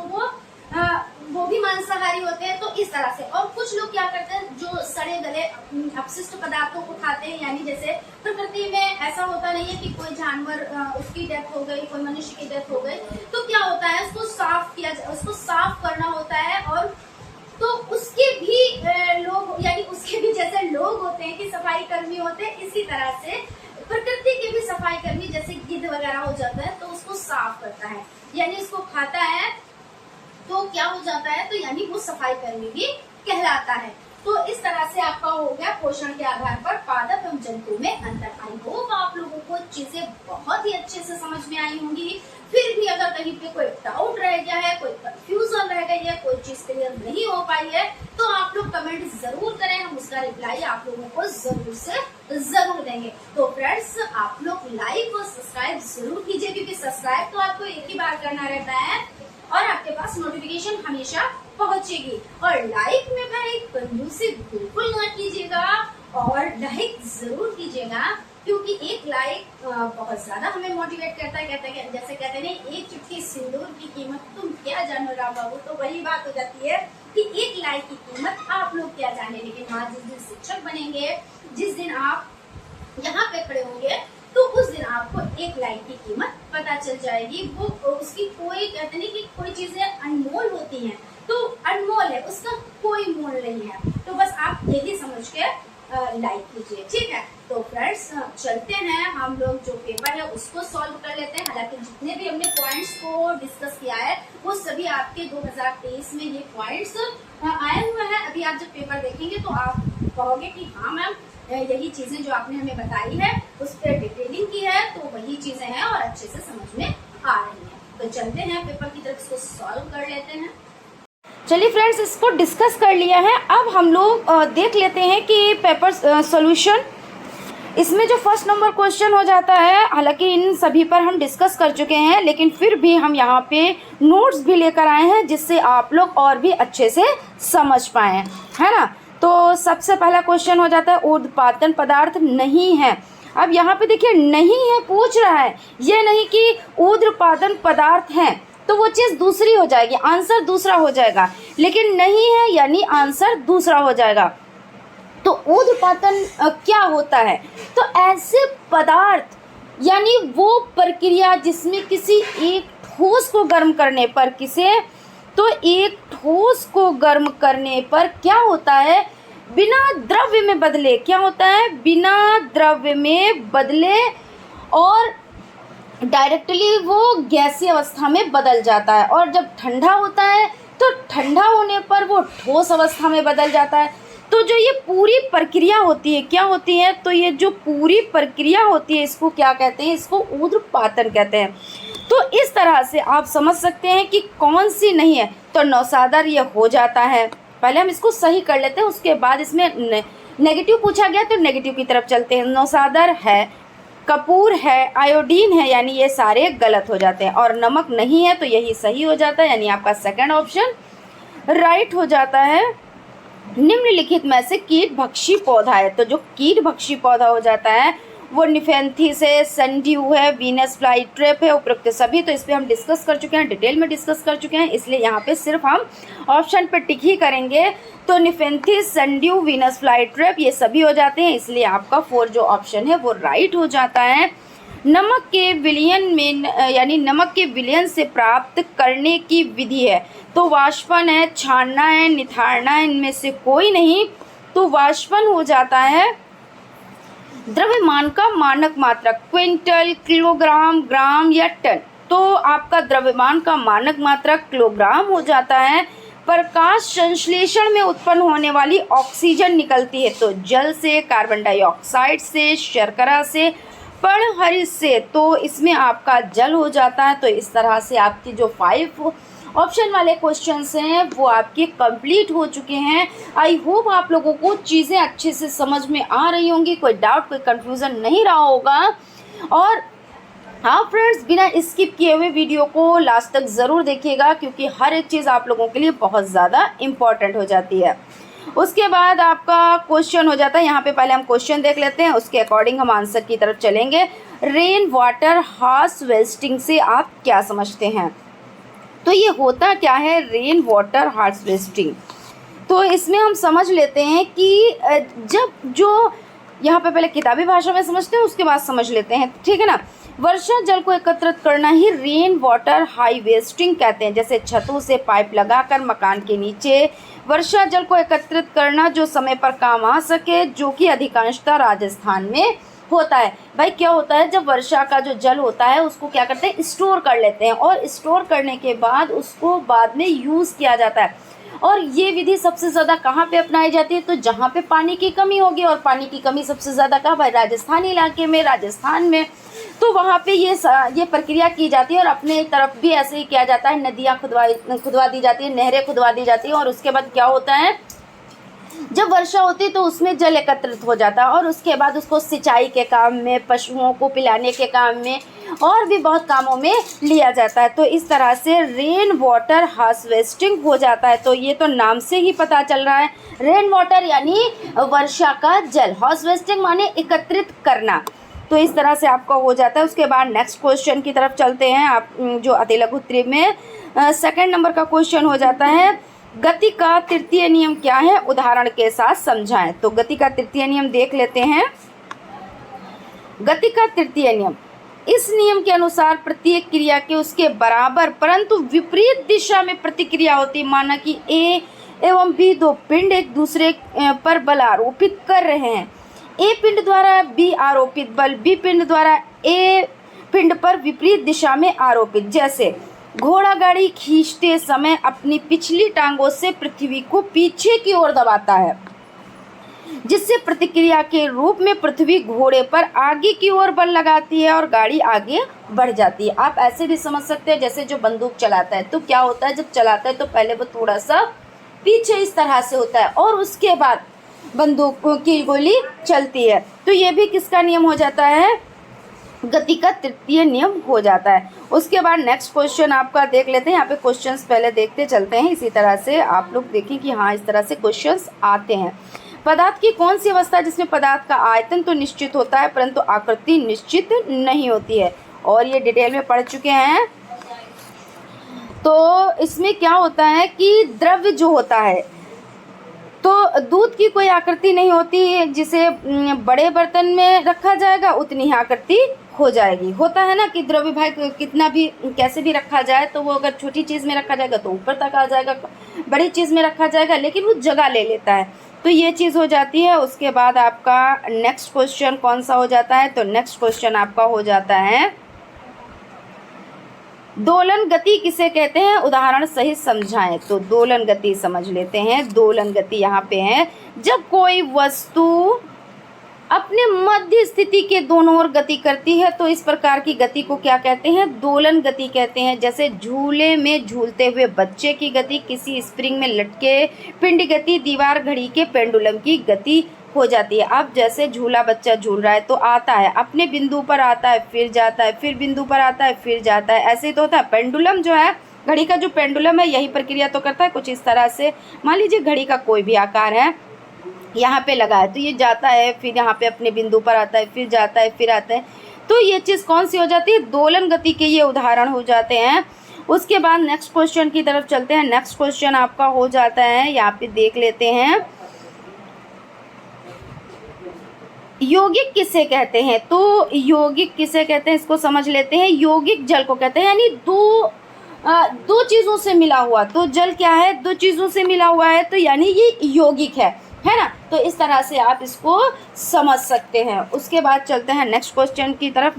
वो भी मांसाहारी होते हैं। तो इस तरह से। और कुछ लोग क्या करते हैं, जो सड़े गले अपशिष्ट पदार्थों को खाते हैं, यानी जैसे प्रकृति में ऐसा होता नहीं है कि कोई जानवर उसकी डेथ हो गई, कोई मनुष्य की डेथ हो गई, तो क्या होता है? उसको साफ किया, उसको साफ करना होता है। और तो उसके भी लोग, यानी उसके भी जैसे लोग होते हैं कि सफाई कर्मी होते हैं, इसी तरह से प्रकृति के भी सफाई कर्मी, जैसे गिद्ध वगैरह हो जाता है तो उसको साफ करता है, यानी इसको खाता है तो क्या हो जाता है? तो यानी वो सफाई कर्मी भी कहलाता है। तो इस तरह से आपका हो गया पोषण के आधार पर पादप एवं जंतु में अंतर। आई होप आप लोगों को चीजें बहुत ही अच्छे से समझ में आई होंगी। फिर भी अगर कहीं पे कोई डाउट रह गया है, कोई कंफ्यूजन रह गई है, कोई चीज क्लियर नहीं हो पाई है, तो आप लोग कमेंट जरूर करें, हम उसका रिप्लाई आप लोगों को जरूर से जरूर देंगे। तो फ्रेंड्स, आप लोग लाइक और सब्सक्राइब जरूर कीजिए, क्योंकि सब्सक्राइब तो आपको एक ही बार करना रहता है और आपके पास नोटिफिकेशन हमेशा पहुंचेगी। और लाइक में भाई कंजूसी बिल्कुल ना कीजिएगा और लाइक जरूर कीजिएगा, क्योंकि एक लाइक बहुत ज्यादा हमें मोटिवेट करता है। जैसे कहते हैं एक चुटकी सिंदूर की कीमत तुम क्या जानो राम बाबू। तो वही बात हो जाती है कि एक लाइक की कीमत आप लोग क्या जाने। लेकिन हाँ, जिस दिन शिक्षक बनेंगे, जिस दिन आप यहाँ पे खड़े होंगे, तो उस दिन आपको एक लाइक की कीमत पता चल जाएगी। वो उसकी कोई, कहते नहीं कि कोई चीजें अनमोल होती हैं, तो अनमोल है, उसका कोई मोल नहीं है। तो बस आप यही समझ के लाइक कीजिए, ठीक है। तो फ्रेंड्स, चलते हैं, हम लोग जो पेपर है उसको सॉल्व कर लेते हैं। हालांकि जितने भी हमने पॉइंट्स को डिस्कस किया है वो सभी आपके 2023 में ये पॉइंट्स आए हुए हैं। अभी आप जब पेपर देखेंगे तो आप कहोगे कि हाँ मैम, यही चीजें जो आपने हमें बताई है उस पर डिटेलिंग की है, तो वही चीजें हैं और अच्छे से समझ में आ रही हैं। तो चलते हैं पेपर की तरफ, इसको सॉल्व कर लेते हैं। चलिए फ्रेंड्स, इसको डिस्कस कर लिया है। अब हम लोग देख लेते हैं कि पेपर सॉल्यूशन, इसमें जो फर्स्ट नंबर क्वेश्चन हो जाता है, हालांकि इन सभी पर हम डिस्कस कर चुके हैं, लेकिन फिर भी हम यहाँ पे नोट्स भी लेकर आए हैं जिससे आप लोग और भी अच्छे से समझ पाएँ, है ना। तो सबसे पहला क्वेश्चन हो जाता है ऊर्ध्वपातन पदार्थ नहीं है। अब यहाँ पे देखिए नहीं है पूछ रहा है, ये नहीं कि ऊर्ध्वपातन पदार्थ है, तो वो चीज़ दूसरी हो जाएगी, आंसर दूसरा हो जाएगा। लेकिन नहीं है यानी आंसर दूसरा हो जाएगा। तो ऊर्ध्वपातन क्या होता है? तो ऐसे पदार्थ, यानी वो प्रक्रिया जिसमें किसी एक ठोस को गर्म करने पर, तो एक ठोस को गर्म करने पर क्या होता है? बिना द्रव्य में बदले। क्या होता है? बिना द्रव्य में बदले और डायरेक्टली वो गैसीय अवस्था में बदल जाता है। और जब ठंडा होता है तो ठंडा होने पर वो ठोस अवस्था में बदल जाता है। तो जो ये पूरी प्रक्रिया होती है, क्या होती है? तो ये जो पूरी प्रक्रिया होती है, इसको क्या कहते हैं? इसको ऊर्ध्वपातन कहते हैं। तो इस तरह से आप समझ सकते हैं कि कौन सी नहीं है। तो नौसादर ये हो जाता है, पहले हम इसको सही कर लेते हैं, उसके बाद इसमें नेगेटिव पूछा गया तो नेगेटिव की तरफ चलते हैं। नौसादर है, कपूर है, आयोडीन है, यानी ये सारे गलत हो जाते हैं। और नमक नहीं है तो यही सही हो जाता है, यानी आपका सेकंड ऑप्शन राइट हो जाता है। निम्नलिखित में से कीट भक्षी पौधा है, तो जो कीट भक्षी पौधा हो जाता है वो निफेंथिस है, सनड्यू है, वीनस फ्लाई ट्रैप है, उपरोक्त सभी। तो इस पर हम डिस्कस कर चुके हैं, डिटेल में डिस्कस कर चुके हैं, इसलिए यहाँ पे सिर्फ हम ऑप्शन पे टिक ही करेंगे। तो निफेंथिस, सनड्यू, वीनस फ्लाई ट्रैप ये सभी हो जाते हैं, इसलिए आपका 4 जो ऑप्शन है वो राइट हो जाता है। नमक के विलयन में यानी नमक के विलयन से प्राप्त करने की विधि है, तो वाष्पन है, छानना है, निथारना है, इनमें से कोई नहीं। तो वाष्पन हो जाता है। द्रव्यमान का मानक मात्रक क्विंटल, किलोग्राम, ग्राम या टन, तो आपका द्रव्यमान का मानक मात्रक किलोग्राम हो जाता है। प्रकाश संश्लेषण में उत्पन्न होने वाली ऑक्सीजन निकलती है, तो जल से, कार्बन डाइऑक्साइड से, शर्करा से, पर्णहरित से, तो इसमें आपका जल हो जाता है। तो इस तरह से आपकी जो 5 ऑप्शन वाले क्वेश्चंस हैं वो आपके कंप्लीट हो चुके हैं। आई होप आप लोगों को चीज़ें अच्छे से समझ में आ रही होंगी, कोई डाउट, कोई कंफ्यूजन नहीं रहा होगा। और हाँ फ्रेंड्स, बिना स्किप किए हुए वीडियो को लास्ट तक ज़रूर देखिएगा, क्योंकि हर एक चीज़ आप लोगों के लिए बहुत ज़्यादा इम्पॉर्टेंट हो जाती है। उसके बाद आपका क्वेश्चन हो जाता है, यहाँ पे पहले हम क्वेश्चन देख लेते हैं, उसके अकॉर्डिंग हम आंसर की तरफ चलेंगे। रेन वाटर हार्वेस्टिंग से आप क्या समझते हैं? तो ये होता क्या है रेन वाटर हार्वेस्टिंग? तो इसमें हम समझ लेते हैं कि जब जो यहाँ पे पहले किताबी भाषा में समझते हैं, उसके बाद समझ लेते हैं, ठीक है ना। वर्षा जल को एकत्रित करना ही रेन वाटर हार्वेस्टिंग कहते हैं। जैसे छतों से पाइप लगाकर मकान के नीचे वर्षा जल को एकत्रित करना जो समय पर काम आ सके, जो कि अधिकांशतः राजस्थान में होता है। भाई क्या होता है, जब वर्षा का जो जल होता है उसको क्या करते हैं, स्टोर कर लेते हैं, और स्टोर करने के बाद उसको बाद में यूज़ किया जाता है। और ये विधि सबसे ज़्यादा कहाँ पे अपनाई जाती है? तो जहाँ पे पानी की कमी होगी, और पानी की कमी सबसे ज़्यादा कहाँ? भाई राजस्थानी इलाके में, राजस्थान में। तो वहाँ पे ये प्रक्रिया की जाती है। और अपने तरफ भी ऐसे ही किया जाता है, नदियाँ खुदवा दी जाती है, नहरें खुदवा दी जाती हैं। और उसके बाद क्या होता है, जब वर्षा होती है तो उसमें जल एकत्रित हो जाता है, और उसके बाद उसको सिंचाई के काम में, पशुओं को पिलाने के काम में, और भी बहुत कामों में लिया जाता है। तो इस तरह से रेन वाटर हार्वेस्टिंग हो जाता है। तो ये तो नाम से ही पता चल रहा है, रेन वाटर यानी वर्षा का जल, हार्वेस्टिंग माने एकत्रित करना। तो इस तरह से आपका हो जाता है। उसके बाद नेक्स्ट क्वेश्चन की तरफ चलते हैं। आप जो अति लघु उत्तरी में सेकंड नंबर का क्वेश्चन हो जाता है, गति का तृतीय नियम क्या है, उदाहरण के साथ समझाएं। तो गति का तृतीय नियम देख लेते हैं। गति का तृतीय नियम, इस नियम के अनुसार प्रत्येक क्रिया के उसके बराबर परंतु विपरीत दिशा में प्रतिक्रिया होती। माना कि ए एवं बी दो पिंड एक दूसरे पर बल आरोपित कर रहे हैं। ए पिंड द्वारा बी आरोपित बल बी पिंड द्वारा ए पिंड पर विपरीत दिशा में आरोपित। जैसे घोड़ा गाड़ी खींचते समय अपनी पिछली टांगों से पृथ्वी को पीछे की ओर दबाता है, जिससे प्रतिक्रिया के रूप में पृथ्वी घोड़े पर आगे की ओर बल लगाती है और गाड़ी आगे बढ़ जाती है। आप ऐसे भी समझ सकते हैं, जैसे जो बंदूक चलाता है तो क्या होता है, जब चलाता है तो पहले वो थोड़ा सा पीछे इस तरह से होता है, और उसके बाद बंदूक की गोली चलती है। तो ये भी किसका नियम हो जाता है, गति का तृतीय नियम हो जाता है। उसके बाद नेक्स्ट क्वेश्चन आपका देख लेते हैं। यहाँ पे क्वेश्चंस पहले देखते चलते हैं, इसी तरह से आप लोग देखें कि हाँ इस तरह से क्वेश्चंस आते हैं। पदार्थ की कौन सी अवस्था जिसमें पदार्थ का आयतन तो निश्चित होता है परंतु आकृति निश्चित नहीं होती है, और ये डिटेल में पढ़ चुके हैं। तो इसमें क्या होता है कि द्रव्य जो होता है, तो दूध की कोई आकृति नहीं होती, जिसे बड़े बर्तन में रखा जाएगा उतनी ही आकृति हो जाएगी। होता है ना कि द्रव्य भाई कितना भी कैसे भी रखा जाए, तो वो अगर छोटी चीज़ में रखा जाएगा तो ऊपर तक आ जाएगा, बड़ी चीज़ में रखा जाएगा लेकिन वो जगह ले लेता है। तो ये चीज़ हो जाती है। उसके बाद आपका नेक्स्ट क्वेश्चन कौन सा हो जाता है, तो नेक्स्ट क्वेश्चन आपका हो जाता है, दोलन गति किसे कहते हैं, उदाहरण सहित समझाएं। तो दोलन गति समझ लेते हैं। दोलन गति यहाँ पे है, जब कोई वस्तु अपने मध्य स्थिति के दोनों ओर गति करती है, तो इस प्रकार की गति को क्या कहते हैं? दोलन गति कहते हैं। जैसे झूले में झूलते हुए बच्चे की गति, किसी स्प्रिंग में लटके पिंड गति, दीवार घड़ी के पेंडुलम की गति हो जाती है। अब जैसे झूला बच्चा झूल रहा है तो आता है, अपने बिंदु पर आता है, फिर जाता है, फिर बिंदु पर आता है, फिर जाता है, ऐसे तो होता है। पेंडुलम जो है, घड़ी का जो पेंडुलम है, यही प्रक्रिया तो करता है कुछ इस तरह से। मान लीजिए घड़ी का कोई भी आकार है, यहाँ पे लगा है तो ये जाता है, फिर यहाँ पे अपने बिंदु पर आता है, फिर जाता है, फिर आता है। तो ये चीज़ कौन सी हो जाती है? दोलन गति के ये उदाहरण हो जाते हैं। उसके बाद नेक्स्ट क्वेश्चन की तरफ चलते हैं। नेक्स्ट क्वेश्चन आपका हो जाता है, यहाँ पे देख लेते हैं, यौगिक किसे कहते हैं? तो यौगिक किसे कहते हैं इसको समझ लेते हैं। यौगिक जल को कहते हैं, यानी दो चीज़ों से मिला हुआ। तो जल क्या है? दो चीज़ों से मिला हुआ है, तो यानी ये यौगिक है ना। तो इस तरह से आप इसको समझ सकते हैं। उसके बाद चलते हैं नेक्स्ट क्वेश्चन की तरफ।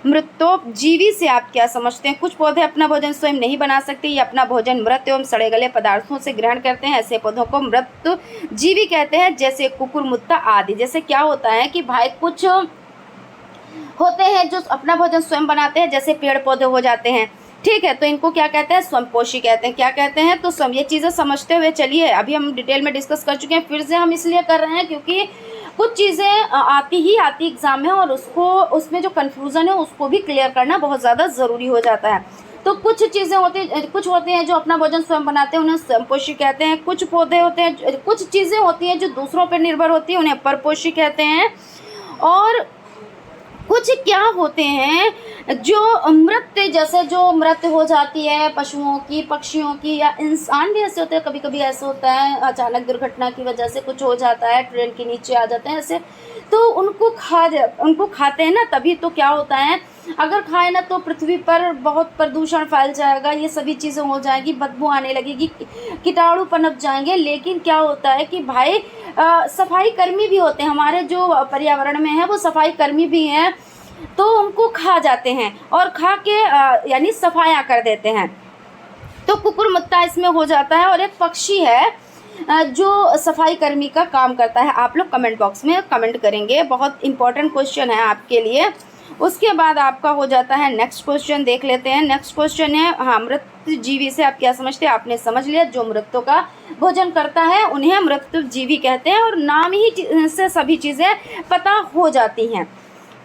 मृतोपजीवी से आप क्या समझते हैं? कुछ पौधे अपना भोजन स्वयं नहीं बना सकते, ये अपना भोजन मृत एवं सड़े गले पदार्थों से ग्रहण करते हैं। ऐसे पौधों को मृतजीवी कहते हैं, जैसे कुकुरमुत्ता आदि। जैसे क्या होता है कि भाई कुछ होते हैं जो अपना भोजन स्वयं बनाते हैं, जैसे पेड़ पौधे हो जाते हैं, ठीक है। तो इनको क्या कहते हैं? स्वयंपोषी कहते हैं। क्या कहते हैं? तो ये चीज़ें समझते हुए चलिए, अभी हम डिटेल में डिस्कस कर चुके हैं, फिर से हम इसलिए कर रहे हैं क्योंकि कुछ चीज़ें आती एग्ज़ाम में, और उसमें जो कन्फ्यूज़न है उसको भी क्लियर करना बहुत ज़्यादा ज़रूरी हो जाता है। तो कुछ चीज़ें कुछ होते हैं जो अपना भोजन स्वयं बनाते हैं, उन्हें स्वयंपोषी कहते हैं। कुछ पौधे होते हैं, कुछ चीज़ें होती हैं जो दूसरों पर निर्भर होती हैं, उन्हें परपोषी कहते हैं। और कुछ क्या होते हैं जो मृत, जैसे जो मृत हो जाती है पशुओं की, पक्षियों की, या इंसान भी ऐसे होते हैं। कभी कभी ऐसे होता है अचानक दुर्घटना की वजह से कुछ हो जाता है, ट्रेन के नीचे आ जाते हैं ऐसे, तो उनको खाते हैं ना, तभी तो क्या होता है, अगर खाए ना तो पृथ्वी पर बहुत प्रदूषण फैल जाएगा, ये सभी चीज़ें हो जाएगी, बदबू आने लगेगी, कीटाणु पनप जाएंगे। लेकिन क्या होता है कि भाई सफाई कर्मी भी होते हैं, हमारे जो पर्यावरण में है वो सफाई कर्मी भी हैं, तो उनको खा जाते हैं और खा के यानी सफाया कर देते हैं। तो कुकुरमुत्ता इसमें हो जाता है। और एक पक्षी है जो सफाई कर्मी का काम करता है। आप लोग कमेंट बॉक्स में कमेंट करेंगे, बहुत इंपॉर्टेंट क्वेश्चन है आपके लिए। उसके बाद आपका हो जाता है नेक्स्ट क्वेश्चन, देख लेते हैं। नेक्स्ट क्वेश्चन है, हाँ, मृतजीवी से आप क्या समझते हैं? आपने समझ लिया, जो मृतों का भोजन करता है उन्हें मृतजीवी कहते हैं, और नाम ही से सभी चीज़ें पता हो जाती हैं,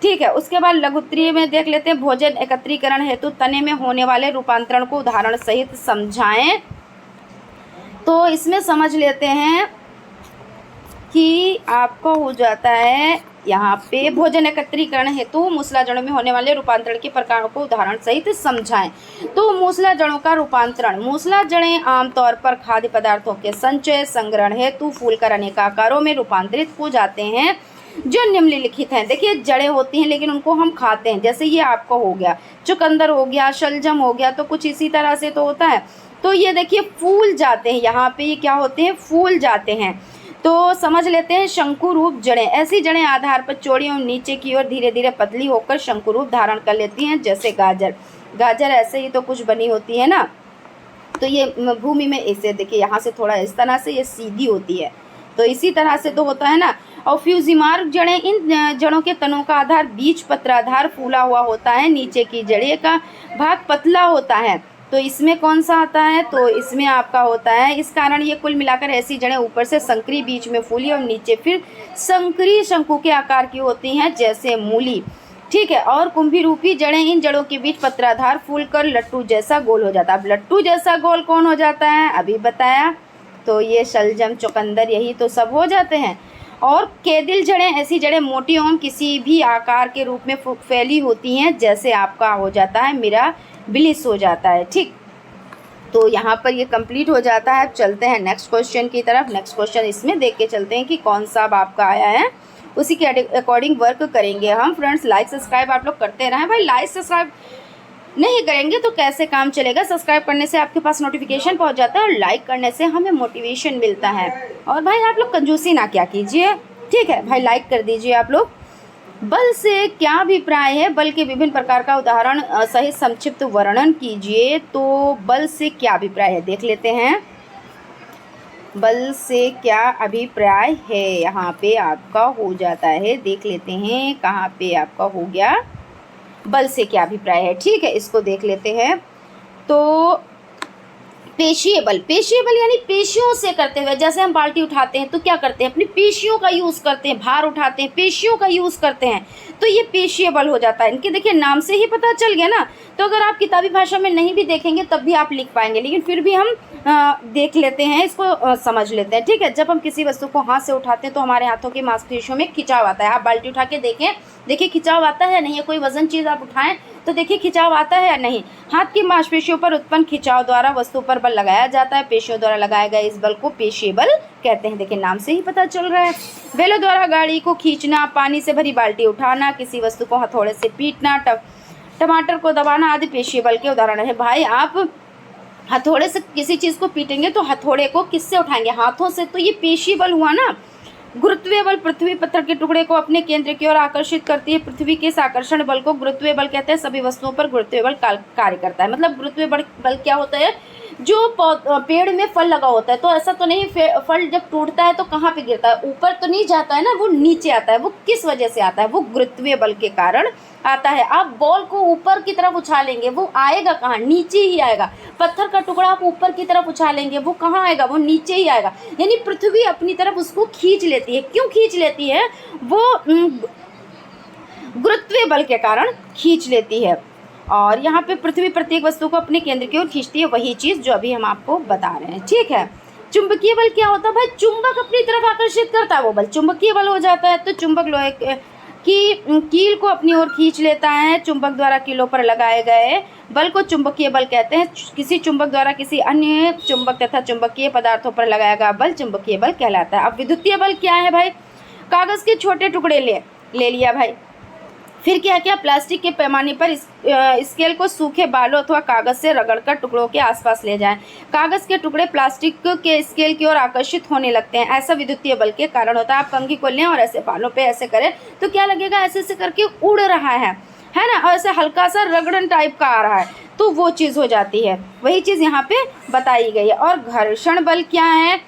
ठीक है। उसके बाद लघुत्तरीय में देख लेते हैं, भोजन एकत्रीकरण हेतु तने में होने वाले रूपांतरण को उदाहरण सहित समझाएं। तो इसमें समझ लेते हैं कि आपको हो जाता है यहाँ पे, भोजन एकत्रीकरण हेतु मूसलाजड़ों में होने वाले रूपांतरण के प्रकारों को उदाहरण सहित समझाएं। तो मूसलाजड़ों का रूपांतरण, मूसलाजड़ें आमतौर पर खाद्य पदार्थों के संचय संग्रहण हेतु फूलकर अनेक आकारों में रूपांतरित हो जाते हैं, जो निम्नलिखित हैं। देखिए, जड़ें होती हैं लेकिन उनको हम खाते हैं। जैसे ये आपको हो गया चुकंदर, हो गया शलजम, हो गया, तो कुछ इसी तरह से तो होता है। तो ये देखिए फूल जाते हैं, यहाँ पे ये क्या होते हैं? फूल जाते हैं। तो समझ लेते हैं शंकु रूप जड़ें, ऐसी जड़ें आधार पर चौड़ी और नीचे की ओर धीरे धीरे पतली होकर शंकु रूप धारण कर लेती हैं। जैसे गाजर ऐसे ही तो कुछ बनी होती है ना। तो ये भूमि में ऐसे देखिए, यहाँ से थोड़ा इस तरह से ये सीधी होती है, तो इसी तरह से तो होता है ना। और फ्यूजिमार्ग जड़ें, इन जड़ों के तनों का आधार बीज पत्राधार फूला हुआ होता है, नीचे की जड़ें का भाग पतला होता है। तो इसमें कौन सा आता है? तो इसमें आपका होता है, इस कारण ये कुल मिलाकर ऐसी जड़ें ऊपर से संकरी, बीच में फूली और नीचे फिर संकरी शंकु के आकार की होती हैं, जैसे मूली, ठीक है। और कुंभी रूपी जड़ें, इन जड़ों के बीच पत्राधार फूल कर लट्टू जैसा गोल हो जाता है। अब लट्टू जैसा गोल कौन हो जाता है? अभी बताया, तो ये शलजम, चुकंदर, यही तो सब हो जाते हैं। और केदिल जड़ें, ऐसी जड़ें मोटी एवं किसी भी आकार के रूप में फैली होती हैं, जैसे आपका हो जाता है मेरा बिलिस हो जाता है, ठीक। तो यहाँ पर ये कंप्लीट हो जाता है। अब चलते हैं नेक्स्ट क्वेश्चन की तरफ। नेक्स्ट क्वेश्चन इसमें देख के चलते हैं कि कौन सा अब आपका आया है, उसी के अकॉर्डिंग वर्क करेंगे हम। फ्रेंड्स, लाइक सब्सक्राइब आप लोग करते रहें भाई। लाइक सब्सक्राइब नहीं करेंगे तो कैसे काम चलेगा? सब्सक्राइब करने से आपके पास नोटिफिकेशन पहुंच जाता है और लाइक करने से हमें मोटिवेशन मिलता है। और भाई आप लोग कंजूसी ना क्या कीजिए, ठीक है भाई, लाइक कर दीजिए आप लोग। बल से क्या अभिप्राय है? बल के विभिन्न प्रकार का उदाहरण सहित संक्षिप्त वर्णन कीजिए। तो बल से क्या अभिप्राय है देख लेते हैं। बल से क्या अभिप्राय है, यहाँ पे आपका हो जाता है, देख लेते हैं कहाँ पे आपका हो गया, बल से क्या अभिप्राय है। ठीक है, इसको देख लेते हैं। तो पेशीय बल, पेशीय बल यानी पेशियों से करते हुए, जैसे हम बाल्टी उठाते हैं तो क्या करते हैं, अपनी पेशियों का यूज़ करते हैं, भार उठाते हैं पेशियों का यूज़ करते हैं, तो ये पेशीय बल हो जाता है। इनके देखिए नाम से ही पता चल गया ना। तो अगर आप किताबी भाषा में नहीं भी देखेंगे तब भी आप लिख पाएंगे, लेकिन फिर भी हम देख लेते हैं, इसको समझ लेते हैं। ठीक है, जब हम किसी वस्तु को हाथ से उठाते हैं तो हमारे हाथों की मांसपेशियों में खिंचाव आता है। आप बाल्टी उठा के देखें, देखिए खिंचाव आता है या नहीं है। कोई वजन चीज़ आप उठाएं तो देखिए खिंचाव आता है या नहीं। हाथ की मांसपेशियों पर उत्पन्न खिंचाव द्वारा वस्तु पर बल लगाया जाता है। पेशियों द्वारा लगाए गए इस बल को पेशीय बल कहते हैं। देखिए नाम से ही पता चल रहा है। बैलों द्वारा गाड़ी को खींचना, पानी से भरी बाल्टी उठाना, किसी वस्तु को हथौड़े से पीटना, टमाटर को दबाना आदि पेशीय बल के उदाहरण है। भाई आप हथौड़े से किसी चीज़ को पीटेंगे तो हथौड़े को किससे उठाएंगे, हाथों से, तो ये पेशीय बल हुआ ना। गुरुत्वीय बल पृथ्वी पत्थर के टुकड़े को अपने केंद्र की ओर आकर्षित करती है। पृथ्वी के इस आकर्षण बल को गुरुत्वीय बल कहते हैं। सभी वस्तुओं पर गुरुत्वीय बल कार्य करता है। मतलब गुरुत्वीय बल क्या होता है, जो पेड़ में फल लगा होता है तो ऐसा तो नहीं, फल जब टूटता है तो कहाँ पे गिरता है, ऊपर तो नहीं जाता है ना, वो नीचे आता है। वो किस वजह से आता है, वो गुरुत्वीय बल के कारण आता है। आप बॉल को ऊपर की तरफ उछालेंगे, वो आएगा कहाँ, नीचे ही आएगा। पत्थर का टुकड़ा आप ऊपर की तरफ उछालेंगे, वो कहाँ आएगा, वो नीचे ही आएगा। यानी पृथ्वी अपनी तरफ उसको खींच लेती है। क्यों खींच लेती है, वो गुरुत्वीय बल के कारण खींच लेती है। और यहाँ पे पृथ्वी प्रत्येक वस्तु को अपने केंद्र की ओर खींचती है, वही चीज़ जो अभी हम आपको बता रहे हैं। ठीक है, चुंबकीय बल क्या होता है भाई, चुंबक अपनी तरफ आकर्षित करता है, वो बल चुंबकीय बल हो जाता है। तो चुंबक लोहे की कील को अपनी ओर खींच लेता है। चुंबक द्वारा कीलों पर लगाए गए बल को चुंबकीय बल कहते हैं। किसी चुंबक द्वारा किसी अन्य चुंबक तथा चुंबकीय पदार्थों पर लगाया गया बल चुंबकीय बल कहलाता है। अब विद्युतीय बल क्या है भाई, कागज़ के छोटे टुकड़े ले लिया भाई, फिर क्या किया, प्लास्टिक के पैमाने पर स्केल को सूखे बालों अथवा कागज़ से रगड़कर टुकड़ों के आसपास ले जाएं। कागज़ के टुकड़े प्लास्टिक के स्केल की ओर आकर्षित होने लगते हैं। ऐसा विद्युतीय बल के कारण होता है। आप कंघी को लें और ऐसे बालों पे ऐसे करें तो क्या लगेगा, ऐसे ऐसे करके उड़ रहा है ना, और ऐसे हल्का सा रगड़न टाइप का आ रहा है, तो वो चीज़ हो जाती है। वही चीज़ यहाँ पे बताई गई है। और घर्षण बल क्या है,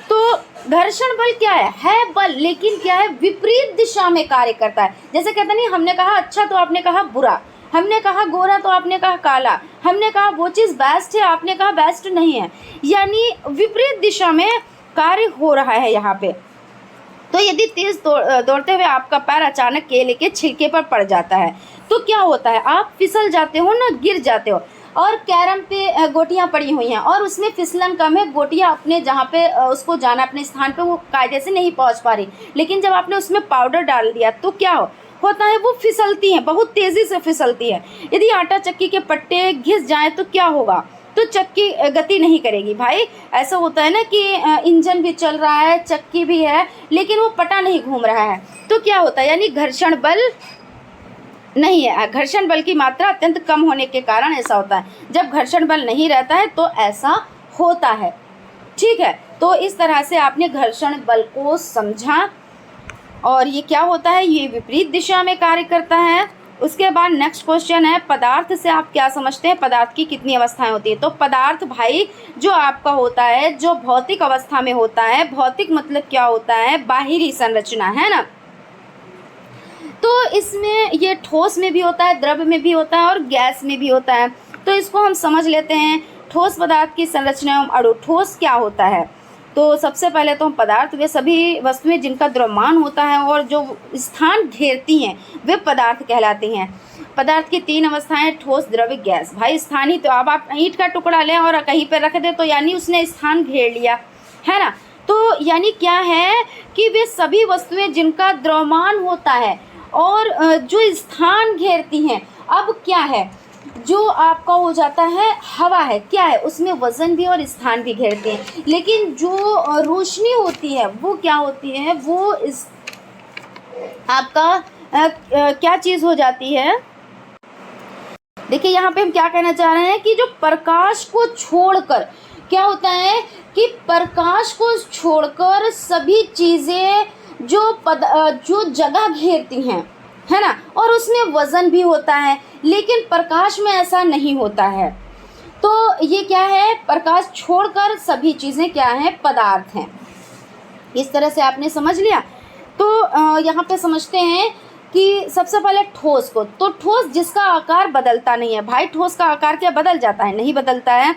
तो घर्षण बल क्या है बल, लेकिन क्या है, विपरीत दिशा में कार्य करता है। जैसे कहते नहीं, हमने कहा अच्छा तो आपने कहा बुरा, हमने कहा गोरा तो आपने कहा काला, हमने कहा वो चीज़ बेस्ट है, आपने कहा बेस्ट नहीं है। यानी विपरीत दिशा में कार्य हो रहा है यहाँ पे। तो यदि तेज दौड़ते हुए आपका पैर अचानक केले के छिलके पर पड़ जाता है तो क्या होता है, आप फिसल जाते हो ना, गिर जाते हो। और कैरम पे गोटियां पड़ी हुई हैं और उसमें फिसलन कम है, गोटियां अपने जहाँ पे उसको जाना अपने स्थान पे वो कायदे से नहीं पहुँच पा रही। लेकिन जब आपने उसमें पाउडर डाल दिया तो क्या होता है, वो फिसलती हैं, बहुत तेज़ी से फिसलती है। यदि आटा चक्की के पट्टे घिस जाएँ तो क्या होगा, तो चक्की गति नहीं करेगी। भाई ऐसा होता है ना कि इंजन भी चल रहा है, चक्की भी है, लेकिन वो पटा नहीं घूम रहा है, तो क्या होता है, यानी घर्षण बल नहीं है। घर्षण बल की मात्रा अत्यंत कम होने के कारण ऐसा होता है। जब घर्षण बल नहीं रहता है तो ऐसा होता है। ठीक है, तो इस तरह से आपने घर्षण बल को समझा। और ये क्या होता है, ये विपरीत दिशा में कार्य करता है। उसके बाद नेक्स्ट क्वेश्चन है, पदार्थ से आप क्या समझते हैं, पदार्थ की कितनी अवस्थाएं होती है। तो पदार्थ भाई जो आपका होता है, जो भौतिक अवस्था में होता है, भौतिक मतलब क्या होता है, बाहरी संरचना, है ना। तो इसमें ये ठोस में भी होता है, द्रव में भी होता है और गैस में भी होता है। तो इसको हम समझ लेते हैं। ठोस पदार्थ की संरचना एवं अणु। ठोस क्या होता है, तो सबसे पहले तो हम पदार्थ, वे सभी वस्तुएं जिनका द्रव्यमान होता है और जो स्थान घेरती हैं वे पदार्थ कहलाती हैं। पदार्थ की 3 अवस्थाएं, ठोस, द्रव, गैस। भाई स्थानीय, तो अब आप ईंट का टुकड़ा लें और कहीं पर रख दें तो यानी उसने स्थान घेर लिया, है ना। तो यानी क्या है कि वे सभी वस्तुएं जिनका द्रव्यमान होता है और जो स्थान घेरती हैं। अब क्या है, जो आपका हो जाता है हवा है, क्या है, उसमें वज़न भी और स्थान भी घेरते हैं। लेकिन जो रोशनी होती है वो क्या होती है, वो इस आपका क्या चीज़ हो जाती है। देखिए यहाँ पे हम क्या कहना चाह रहे हैं कि जो प्रकाश को छोड़कर क्या होता है कि प्रकाश को छोड़कर सभी चीज़ें जो जगह घेरती हैं, है ना, और उसमें वज़न भी होता है, लेकिन प्रकाश में ऐसा नहीं होता है। तो ये क्या है, प्रकाश छोड़कर सभी चीज़ें क्या हैं, पदार्थ हैं। इस तरह से आपने समझ लिया। तो यहाँ पे समझते हैं कि सबसे पहले ठोस को, तो ठोस जिसका आकार बदलता नहीं है। भाई ठोस का आकार क्या बदल जाता है? नहीं बदलता है,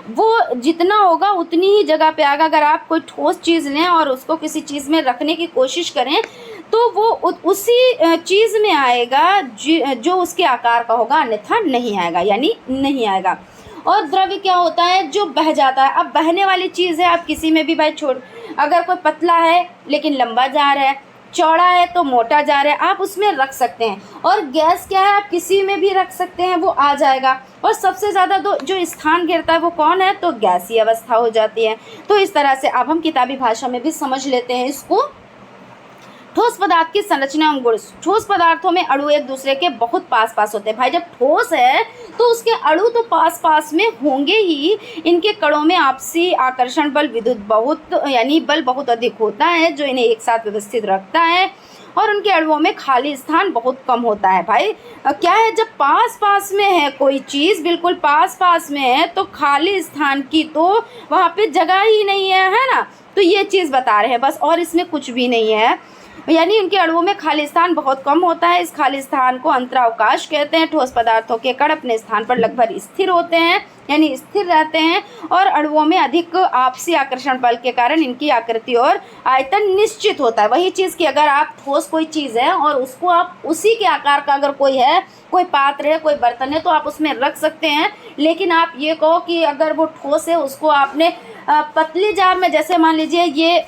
वो जितना होगा उतनी ही जगह पे आएगा। अगर आप कोई ठोस चीज़ लें और उसको किसी चीज़ में रखने की कोशिश करें तो वो उसी चीज़ में आएगा जो उसके आकार का होगा, अन्यथा नहीं आएगा, यानी नहीं आएगा। और द्रव्य क्या होता है, जो बह जाता है। अब बहने वाली चीज़ है, आप किसी में भी भाई छोड़, अगर कोई पतला है लेकिन लंबा जा रहा है, चौड़ा है तो मोटा जा रहा है, आप उसमें रख सकते हैं। और गैस क्या है, आप किसी में भी रख सकते हैं, वो आ जाएगा। और सबसे ज़्यादा जो स्थान घेरता है वो कौन है, तो गैसीय अवस्था हो जाती है। तो इस तरह से अब हम किताबी भाषा में भी समझ लेते हैं इसको। ठोस पदार्थ की संरचना और गुण। ठोस पदार्थों में अणु एक दूसरे के बहुत पास पास होते हैं। भाई जब ठोस है तो उसके अणु तो पास पास में होंगे ही। इनके कणों में आपसी आकर्षण बल, विद्युत बहुत यानी बल बहुत अधिक होता है, जो इन्हें एक साथ व्यवस्थित रखता है। और उनके अणुओं में खाली स्थान बहुत कम होता है। भाई क्या है, जब पास पास में है कोई चीज़, बिल्कुल पास पास में है, तो खाली स्थान की तो वहाँ पे जगह ही नहीं है ना। तो ये चीज़ बता रहे हैं बस, और इसमें कुछ भी नहीं है। यानी उनके अणुओं में खाली स्थान बहुत कम होता है। इस खाली स्थान को अंतरावकाश कहते हैं। ठोस पदार्थों के कण अपने स्थान पर लगभग स्थिर होते हैं, यानी स्थिर रहते हैं। और अणुओं में अधिक आपसी आकर्षण बल के कारण इनकी आकृति और आयतन निश्चित होता है। वही चीज़ कि अगर आप ठोस कोई चीज़ है और उसको आप उसी के आकार का, अगर कोई है, कोई पात्र है, कोई बर्तन है, तो आप उसमें रख सकते हैं। लेकिन आप ये कहो कि अगर वो ठोस है, उसको आपने पतली जार में, जैसे मान लीजिए ये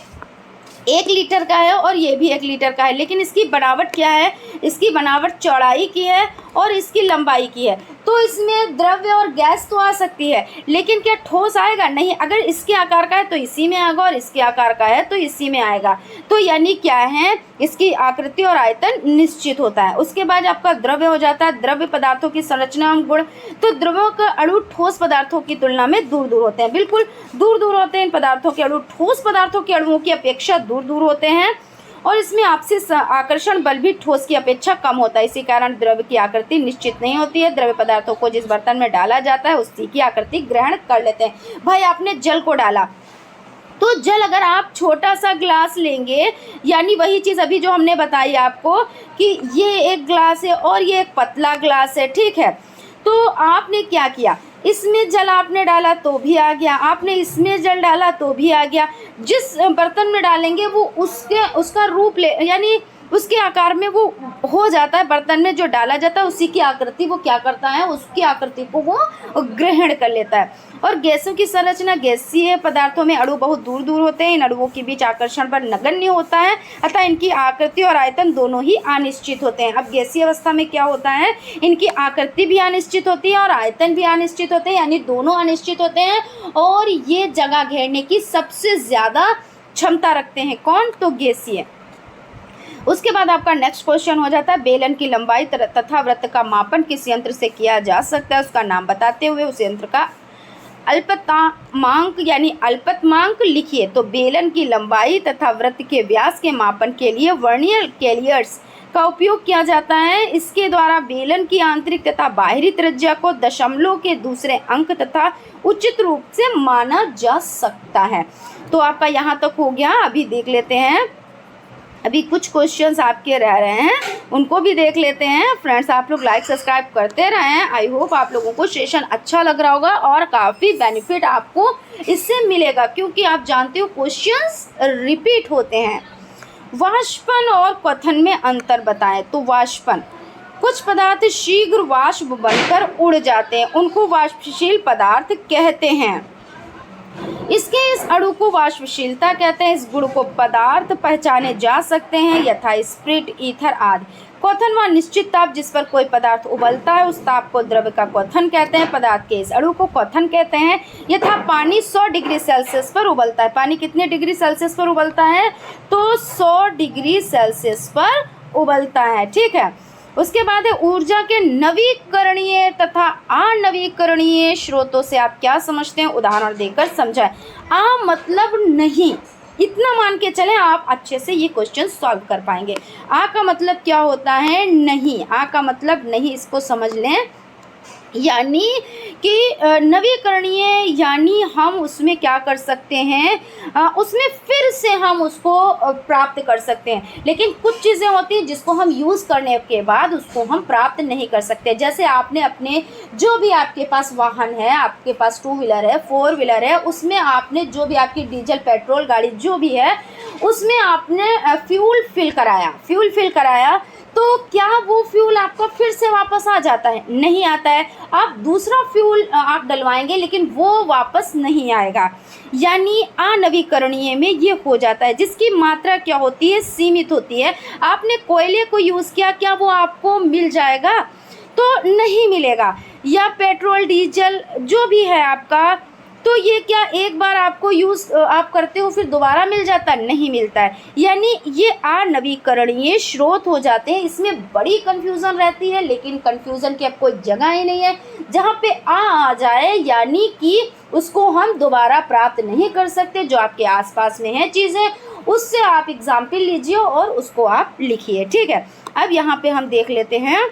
1 लीटर का है और ये भी 1 लीटर का है, लेकिन इसकी बनावट क्या है, इसकी बनावट चौड़ाई की है और इसकी लंबाई की है। तो इसमें द्रव्य और गैस तो आ सकती है, लेकिन क्या ठोस आएगा? नहीं। अगर इसके आकार का है तो इसी में आएगा, और इसके आकार का है तो इसी में आएगा। तो यानी क्या है, इसकी आकृति और आयतन निश्चित होता है। उसके बाद आपका द्रव्य हो जाता है। द्रव्य पदार्थों की संरचना और गुण। तो द्रव्यों का अणु ठोस पदार्थों की तुलना में दूर दूर होते हैं, बिल्कुल दूर दूर होते हैं। इन पदार्थों के अणु ठोस पदार्थों के अणुओं की अपेक्षा दूर दूर होते हैं। और इसमें आपसी आकर्षण बल भी ठोस की अपेक्षा कम होता है। इसी कारण द्रव्य की आकृति निश्चित नहीं होती है। द्रव्य पदार्थों को जिस बर्तन में डाला जाता है उसी की आकृति ग्रहण कर लेते हैं। भाई आपने जल को डाला, तो जल अगर आप छोटा सा ग्लास लेंगे, यानी वही चीज़ अभी जो हमने बताई आपको कि ये एक ग्लास है और ये एक पतला ग्लास है, ठीक है। तो आपने क्या किया, इसमें जल आपने डाला तो भी आ गया, आपने इसमें जल डाला तो भी आ गया। जिस बर्तन में डालेंगे वो उसका रूप ले, यानी उसके आकार में वो हो जाता है। बर्तन में जो डाला जाता है उसी की आकृति वो क्या करता है, उसकी आकृति को वो ग्रहण कर लेता है। और गैसों की संरचना। गैसीय पदार्थों में अणु बहुत दूर दूर होते हैं। इन अणुओं के बीच आकर्षण बल नगण्य होता है, अतः इनकी आकृति और आयतन दोनों ही अनिश्चित होते हैं। अब गैसीय अवस्था में क्या होता है, इनकी आकृति भी अनिश्चित होती है और आयतन भी अनिश्चित होते हैं, यानी दोनों अनिश्चित होते हैं। और ये जगह घेरने की सबसे ज़्यादा क्षमता रखते हैं। कौन, तो गैसीय। उसके बाद आपका नेक्स्ट क्वेश्चन हो जाता है, बेलन की लंबाई तथा वृत्त का मापन किस यंत्र से किया जा सकता है, उसका नाम बताते हुए उस यंत्र का अल्पतमांक यानी अल्पतमांक लिखिए। तो बेलन की लंबाई तथा वृत्त के व्यास के मापन के लिए वर्नियर कैलियर्स का उपयोग किया जाता है। इसके द्वारा बेलन की आंतरिक तथा बाहरी त्रिज्या को दशमलव के दूसरे अंक तथा उचित रूप से माना जा सकता है। तो आपका यहाँ तक हो गया। अभी देख लेते हैं, अभी कुछ क्वेश्चंस आपके रह रहे हैं, उनको भी देख लेते हैं। फ्रेंड्स आप लोग लाइक सब्सक्राइब करते रहें। आई होप आप लोगों को सेशन अच्छा लग रहा होगा और काफ़ी बेनिफिट आपको इससे मिलेगा, क्योंकि आप जानते हो क्वेश्चंस रिपीट होते हैं। वाष्पन और क्वथन में अंतर बताएं। तो वाष्पन, कुछ पदार्थ शीघ्र वाष्प बनकर उड़ जाते हैं, उनको वाष्पशील पदार्थ कहते हैं। इसके इस अणु को वाष्पशीलता कहते हैं। इस गुण को पदार्थ पहचाने जा सकते हैं, यथा स्प्रिट, ईथर आदि। क्वथन व निश्चित ताप, जिस पर कोई पदार्थ उबलता है उस ताप को द्रव्य का क्वथन कहते हैं। पदार्थ के इस अणु को क्वथन कहते हैं, यथा पानी 100 डिग्री सेल्सियस पर उबलता है। पानी कितने डिग्री सेल्सियस पर उबलता है, तो 100 डिग्री सेल्सियस पर उबलता है, ठीक है। उसके बाद है ऊर्जा के नवीकरणीय तथा अनवीकरणीय स्रोतों से आप क्या समझते हैं, उदाहरण देकर समझाएं। मतलब नहीं, इतना मान के चलें आप अच्छे से ये क्वेश्चन सॉल्व कर पाएंगे। आ का मतलब क्या होता है, नहीं। आ का मतलब नहीं, इसको समझ लें। यानी कि नवीकरणीय, यानी हम उसमें क्या कर सकते हैं, उसमें फिर से हम उसको प्राप्त कर सकते हैं। लेकिन कुछ चीज़ें होती हैं जिसको हम यूज़ करने के बाद उसको हम प्राप्त नहीं कर सकते। जैसे आपने अपने जो भी आपके पास वाहन है, आपके पास 2 व्हीलर है, 4 व्हीलर है, उसमें आपने जो भी आपकी डीजल पेट्रोल गाड़ी जो भी है उसमें आपने फ्यूल फिल कराया, तो क्या वो फ्यूल आपका फिर से वापस आ जाता है? नहीं आता है। आप दूसरा फ्यूल आप डलवाएंगे लेकिन वो वापस नहीं आएगा। यानी अनवीकरणीय में ये हो जाता है, जिसकी मात्रा क्या होती है, सीमित होती है। आपने कोयले को यूज़ किया, क्या वो आपको मिल जाएगा? तो नहीं मिलेगा। या पेट्रोल डीजल जो भी है आपका, तो ये क्या एक बार आपको यूज़ आप करते हो फिर दोबारा मिल जाता है? नहीं मिलता है। यानी ये अनवीकरणीय स्रोत हो जाते हैं। इसमें बड़ी कन्फ्यूज़न रहती है, लेकिन कन्फ्यूज़न की अब कोई जगह ही नहीं है। जहाँ पे आ जाए यानी कि उसको हम दोबारा प्राप्त नहीं कर सकते। जो आपके आसपास में है चीज़ें, उससे आप एग्जाम्पल लीजिए और उसको आप लिखिए, ठीक है। अब यहाँ पे हम देख लेते हैं,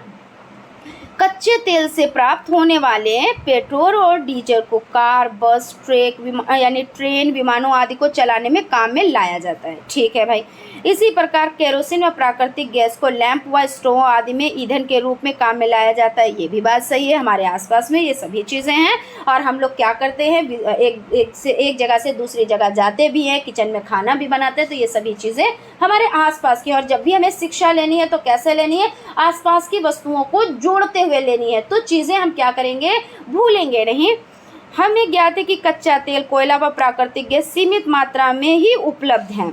कच्चे तेल से प्राप्त होने वाले पेट्रोल और डीजल को कार, बस, यानी ट्रेन, विमानों आदि को चलाने में काम में लाया जाता है, ठीक है भाई। इसी प्रकार केरोसिन व प्राकृतिक गैस को लैंप व स्टोव आदि में ईंधन के रूप में काम में लाया जाता है। ये भी बात सही है। हमारे आसपास में ये सभी चीज़ें हैं और हम लोग क्या करते हैं, एक जगह से दूसरी जगह जाते भी हैं, किचन में खाना भी बनाते हैं। तो ये सभी चीज़ें हमारे आसपास की, और जब भी हमें शिक्षा लेनी है तो कैसे लेनी है, आसपास की वस्तुओं को जोड़ते हुए लेनी है। तो चीज़ें हम क्या करेंगे, भूलेंगे नहीं। हमें ज्ञात है कि कच्चा तेल, कोयला व प्राकृतिक गैस सीमित मात्रा में ही उपलब्ध हैं।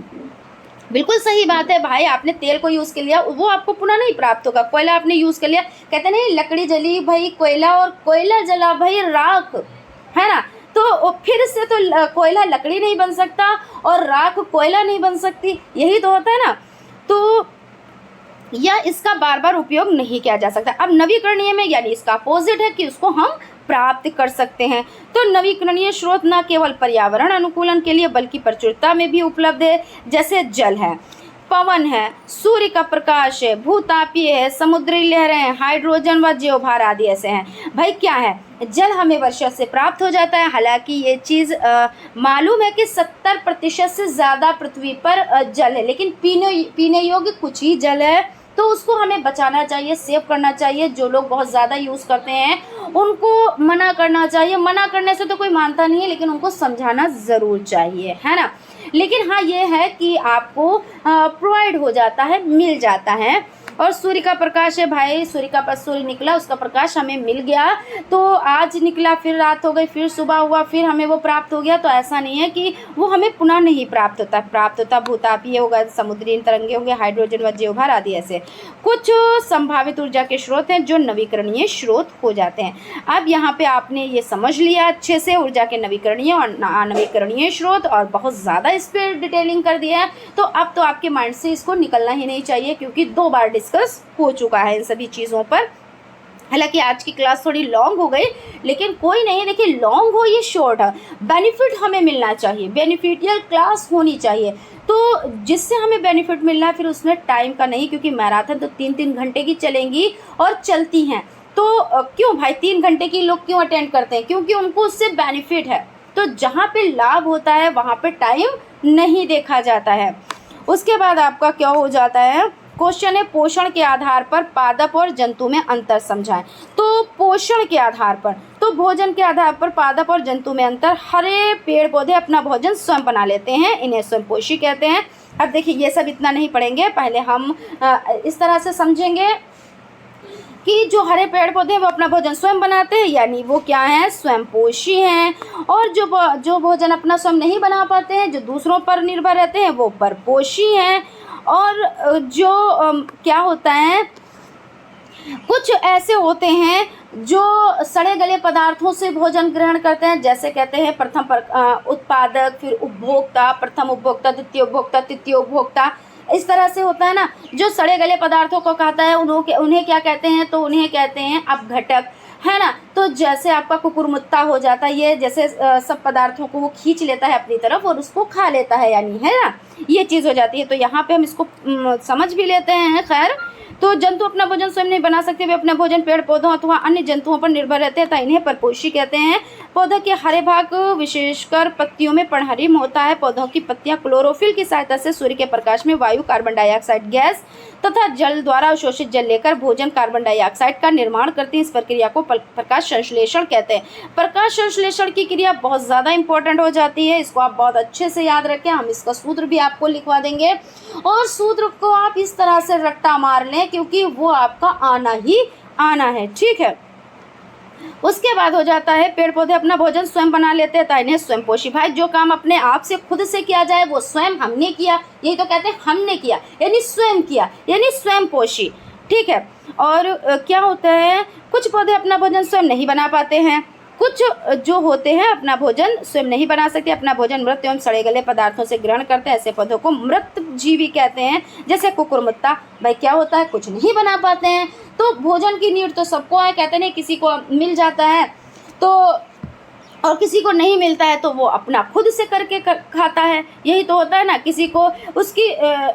बिल्कुल सही बात है भाई। आपने तेल को यूज़ कर लिया, वो आपको पुनः नहीं प्राप्त होगा। कोयला आपने यूज़ कर लिया, कहते नहीं लकड़ी जली भाई कोयला, और कोयला जला भाई राख, है ना। तो फिर से तो कोयला लकड़ी नहीं बन सकता और राख कोयला नहीं बन सकती, यही तो होता है ना। तो या इसका बार बार उपयोग नहीं किया जा सकता। अब नवीकरणीय में यानी इसका अपोजिट है कि उसको हम प्राप्त कर सकते हैं। तो नवीकरणीय स्रोत न केवल पर्यावरण अनुकूलन के लिए बल्कि प्रचुरता में भी उपलब्ध है। जैसे जल है, पवन है, सूर्य का प्रकाश है, भूतापीय है, समुद्री लहरें हैं, हाइड्रोजन व जैवभार आदि ऐसे हैं। भाई क्या है, जल हमें वर्षा से प्राप्त हो जाता है। हालांकि ये चीज़ मालूम है कि 70% से ज़्यादा पृथ्वी पर जल है, लेकिन पीने योग्य कुछ ही जल है। तो उसको हमें बचाना चाहिए, सेव करना चाहिए। जो लोग बहुत ज़्यादा यूज़ करते हैं उनको मना करना चाहिए। मना करने से तो कोई मानता नहीं है, लेकिन उनको समझाना ज़रूर चाहिए, है ना। लेकिन हाँ ये है कि आपको प्रोवाइड हो जाता है, मिल जाता है। और सूर्य का प्रकाश है भाई, सूर्य निकला, उसका प्रकाश हमें मिल गया, तो आज निकला, फिर रात हो गई, फिर सुबह हुआ, फिर हमें वो प्राप्त हो गया। तो ऐसा नहीं है कि वो हमें पुनः नहीं प्राप्त होता। भूतापीय होगा, समुद्री तरंगे होंगे, हाइड्रोजन व जैवभार आदि ऐसे कुछ संभावित ऊर्जा के स्रोत हैं जो नवीकरणीय स्रोत हो जाते हैं। अब यहाँ पे आपने ये समझ लिया अच्छे से ऊर्जा के नवीकरणीय और अनवीकरणीय स्रोत, और बहुत ज़्यादा इस पर डिटेलिंग कर दिया है। तो अब तो आपके माइंड से इसको निकलना ही नहीं चाहिए, क्योंकि 2 बार डिस्कस हो चुका है इन सभी चीज़ों पर। हालांकि आज की क्लास थोड़ी लॉन्ग हो गई, लेकिन कोई नहीं, देखिए लॉन्ग हो ये शॉर्ट है, बेनिफिट हमें मिलना चाहिए, बेनिफिशियल क्लास होनी चाहिए। तो जिससे हमें बेनिफिट मिलना है, फिर उसमें टाइम का नहीं, क्योंकि मैराथन तो 3-3 घंटे की चलेंगी और चलती हैं। तो क्यों भाई 3 घंटे की लोग क्यों अटेंड करते हैं? क्योंकि उनको उससे बेनिफिट है। तो जहाँ पे लाभ होता है वहाँ पे टाइम नहीं देखा जाता है। उसके बाद आपका क्या हो जाता है, क्वेश्चन है पोषण के आधार पर पादप और जंतु में अंतर समझाएं। तो पोषण के आधार पर, तो भोजन के आधार पर पादप और जंतु में अंतर। हरे पेड़ पौधे अपना भोजन स्वयं बना लेते हैं, इन्हें स्वयंपोषी कहते हैं। अब देखिए ये सब इतना नहीं पढ़ेंगे, पहले हम इस तरह से समझेंगे कि जो हरे पेड़ पौधे हैं वो अपना भोजन स्वयं बनाते हैं, यानी वो क्या हैं, स्वयंपोषी हैं। और जो भोजन अपना स्वयं नहीं बना पाते हैं, जो दूसरों पर निर्भर रहते हैं, वो परपोषी हैं। और जो क्या होता है, कुछ ऐसे होते हैं जो सड़े गले पदार्थों से भोजन ग्रहण करते हैं, जैसे कहते हैं प्रथम उत्पादक, फिर उपभोक्ता, प्रथम उपभोक्ता, द्वितीय उपभोक्ता, तृतीय उपभोक्ता। इस तरह से होता है ना। जो सड़े गले पदार्थों को कहता है उन्हें क्या कहते हैं, तो उन्हें कहते हैं अपघटक, है ना। तो जैसे आपका कुकुरमुत्ता हो जाता है, ये जैसे सब पदार्थों को वो खींच लेता है अपनी तरफ और उसको खा लेता है, यानी, है ना, ये चीज़ हो जाती है। तो यहाँ पे हम इसको समझ भी लेते हैं। खैर, तो जंतु अपना भोजन स्वयं नहीं बना सकते, वे अपना भोजन पेड़ पौधों अथवा अन्य जंतुओं पर निर्भर रहते हैं, तो इन्हें परपोषी कहते हैं। पौधे के हरे भाग विशेषकर पत्तियों में पर्णहरिम होता है। पौधों की पत्तियां क्लोरोफिल की सहायता से सूर्य के प्रकाश में वायु, कार्बन डाइऑक्साइड गैस तथा जल द्वारा अवशोषित जल लेकर भोजन कार्बन डाइऑक्साइड का निर्माण करती है। इस प्रक्रिया को प्रकाश संश्लेषण कहते हैं। प्रकाश संश्लेषण की क्रिया बहुत ज़्यादा इंपॉर्टेंट हो जाती है, इसको आप बहुत अच्छे से याद रखें। हम इसका सूत्र भी आपको लिखवा देंगे और सूत्र को आप इस तरह से रट्टा मार लें क्योंकि वो आपका आना ही आना है, ठीक है। उसके बाद हो जाता है पेड़ पौधे अपना भोजन स्वयं बना लेते हैं, तो इन्हें स्वयंपोषी। भाई जो काम अपने आप से खुद से किया जाए वो स्वयं हमने किया, यही तो कहते हैं हमने किया, यानी स्वयं किया, यानी स्वयंपोषी, ठीक है। और क्या होता है, कुछ पौधे अपना भोजन स्वयं नहीं बना पाते हैं, कुछ जो होते हैं अपना भोजन स्वयं नहीं बना सकते, अपना भोजन मृत एवं सड़े गले पदार्थों से ग्रहण करते हैं। ऐसे पौधों को मृत जीवी कहते हैं। जैसे कुकुरमुत्ता, भाई क्या होता है, कुछ नहीं बना पाते हैं। तो भोजन की नीड तो सबको है, कहते नहीं किसी को मिल जाता है तो और किसी को नहीं मिलता है तो वो अपना खुद से करके खाता है, यही तो होता है ना। किसी को उसकी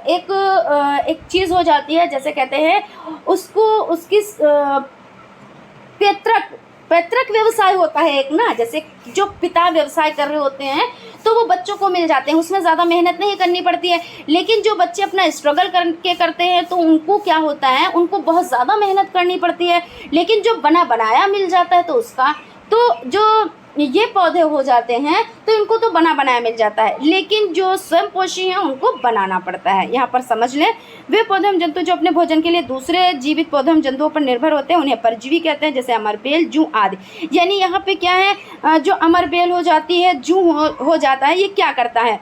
एक चीज़ हो जाती है, जैसे कहते हैं उसको उसकी पैतृक व्यवसाय होता है एक ना, जैसे जो पिता व्यवसाय कर रहे होते हैं तो वो बच्चों को मिल जाते हैं, उसमें ज़्यादा मेहनत नहीं करनी पड़ती है। लेकिन जो बच्चे अपना स्ट्रगल करके करते हैं तो उनको क्या होता है, उनको बहुत ज़्यादा मेहनत करनी पड़ती है। लेकिन जो बना बनाया मिल जाता है तो उसका, तो जो ये पौधे हो जाते हैं तो इनको तो बना बनाया मिल जाता है, लेकिन जो स्वयंपोषी हैं उनको बनाना पड़ता है। यहाँ पर समझ लें, वे पौधे एवं जंतु जो अपने भोजन के लिए दूसरे जीवित पौधों एवं जंतुओं पर निर्भर होते हैं उन्हें परजीवी कहते हैं, जैसे अमरबेल, जूं आदि। यानी यहाँ पे क्या है, जो अमरबेल हो जाती है, जूं हो जाता है, ये क्या करता है,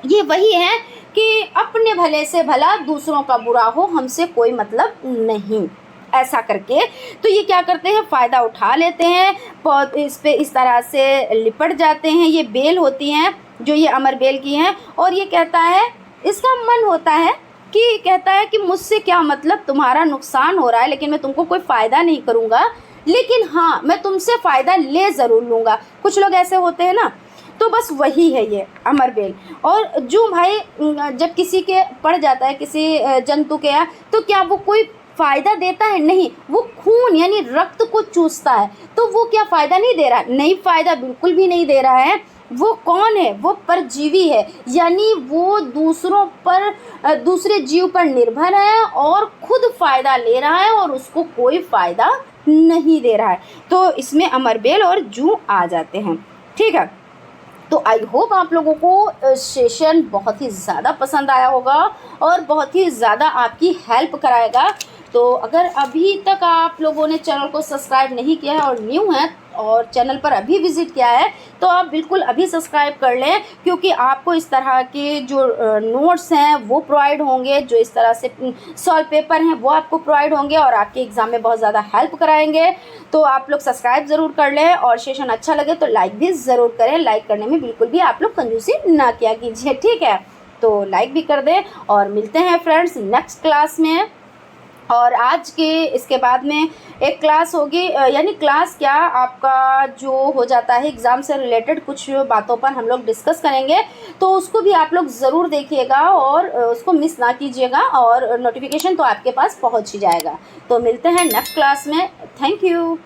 ये वही है कि अपने भले से भला दूसरों का बुरा हो, हमसे कोई मतलब नहीं, ऐसा करके। तो ये क्या करते हैं, फ़ायदा उठा लेते हैं, इस पे इस तरह से लिपट जाते हैं। ये बेल होती हैं जो ये अमर बेल की हैं, और ये कहता है, इसका मन होता है कि कहता है कि मुझसे क्या मतलब, तुम्हारा नुकसान हो रहा है लेकिन मैं तुमको कोई फ़ायदा नहीं करूँगा, लेकिन हाँ मैं तुमसे फ़ायदा ले ज़रूर लूँगा। कुछ लोग ऐसे होते हैं ना, तो बस वही है ये अमरबेल। और जो भाई जब किसी के पड़ जाता है किसी जंतु के, तो क्या वो कोई फ़ायदा देता है, नहीं, वो खून यानी रक्त को चूसता है, तो वो क्या फ़ायदा नहीं दे रहा है, नहीं, फ़ायदा बिल्कुल भी नहीं दे रहा है। वो कौन है, वो परजीवी है, यानी वो दूसरों पर, दूसरे जीव पर निर्भर है और खुद फ़ायदा ले रहा है और उसको कोई फ़ायदा नहीं दे रहा है। तो इसमें अमरबेल और जूं आ जाते हैं, ठीक है। तो आई होप आप लोगों को सेशन बहुत ही ज़्यादा पसंद आया होगा और बहुत ही ज़्यादा आपकी हेल्प कराएगा। तो अगर अभी तक आप लोगों ने चैनल को सब्सक्राइब नहीं किया है और न्यू है और चैनल पर अभी विज़िट किया है, तो आप बिल्कुल अभी सब्सक्राइब कर लें, क्योंकि आपको इस तरह के जो नोट्स हैं वो प्रोवाइड होंगे, जो इस तरह से सॉल्व पेपर हैं वो आपको प्रोवाइड होंगे और आपके एग्ज़ाम में बहुत ज़्यादा हेल्प कराएंगे। तो आप लोग सब्सक्राइब ज़रूर कर लें और सेशन अच्छा लगे तो लाइक भी ज़रूर करें। लाइक करने में बिल्कुल भी आप लोग कंजूसी ना किया कीजिए, ठीक है। तो लाइक भी कर दें और मिलते हैं फ्रेंड्स नेक्स्ट क्लास में। और आज के इसके बाद में एक क्लास होगी, यानी क्लास क्या, आपका जो हो जाता है एग्ज़ाम से रिलेटेड कुछ बातों पर हम लोग डिस्कस करेंगे, तो उसको भी आप लोग ज़रूर देखिएगा और उसको मिस ना कीजिएगा और नोटिफिकेशन तो आपके पास पहुंच ही जाएगा। तो मिलते हैं नेक्स्ट क्लास में। Thank you.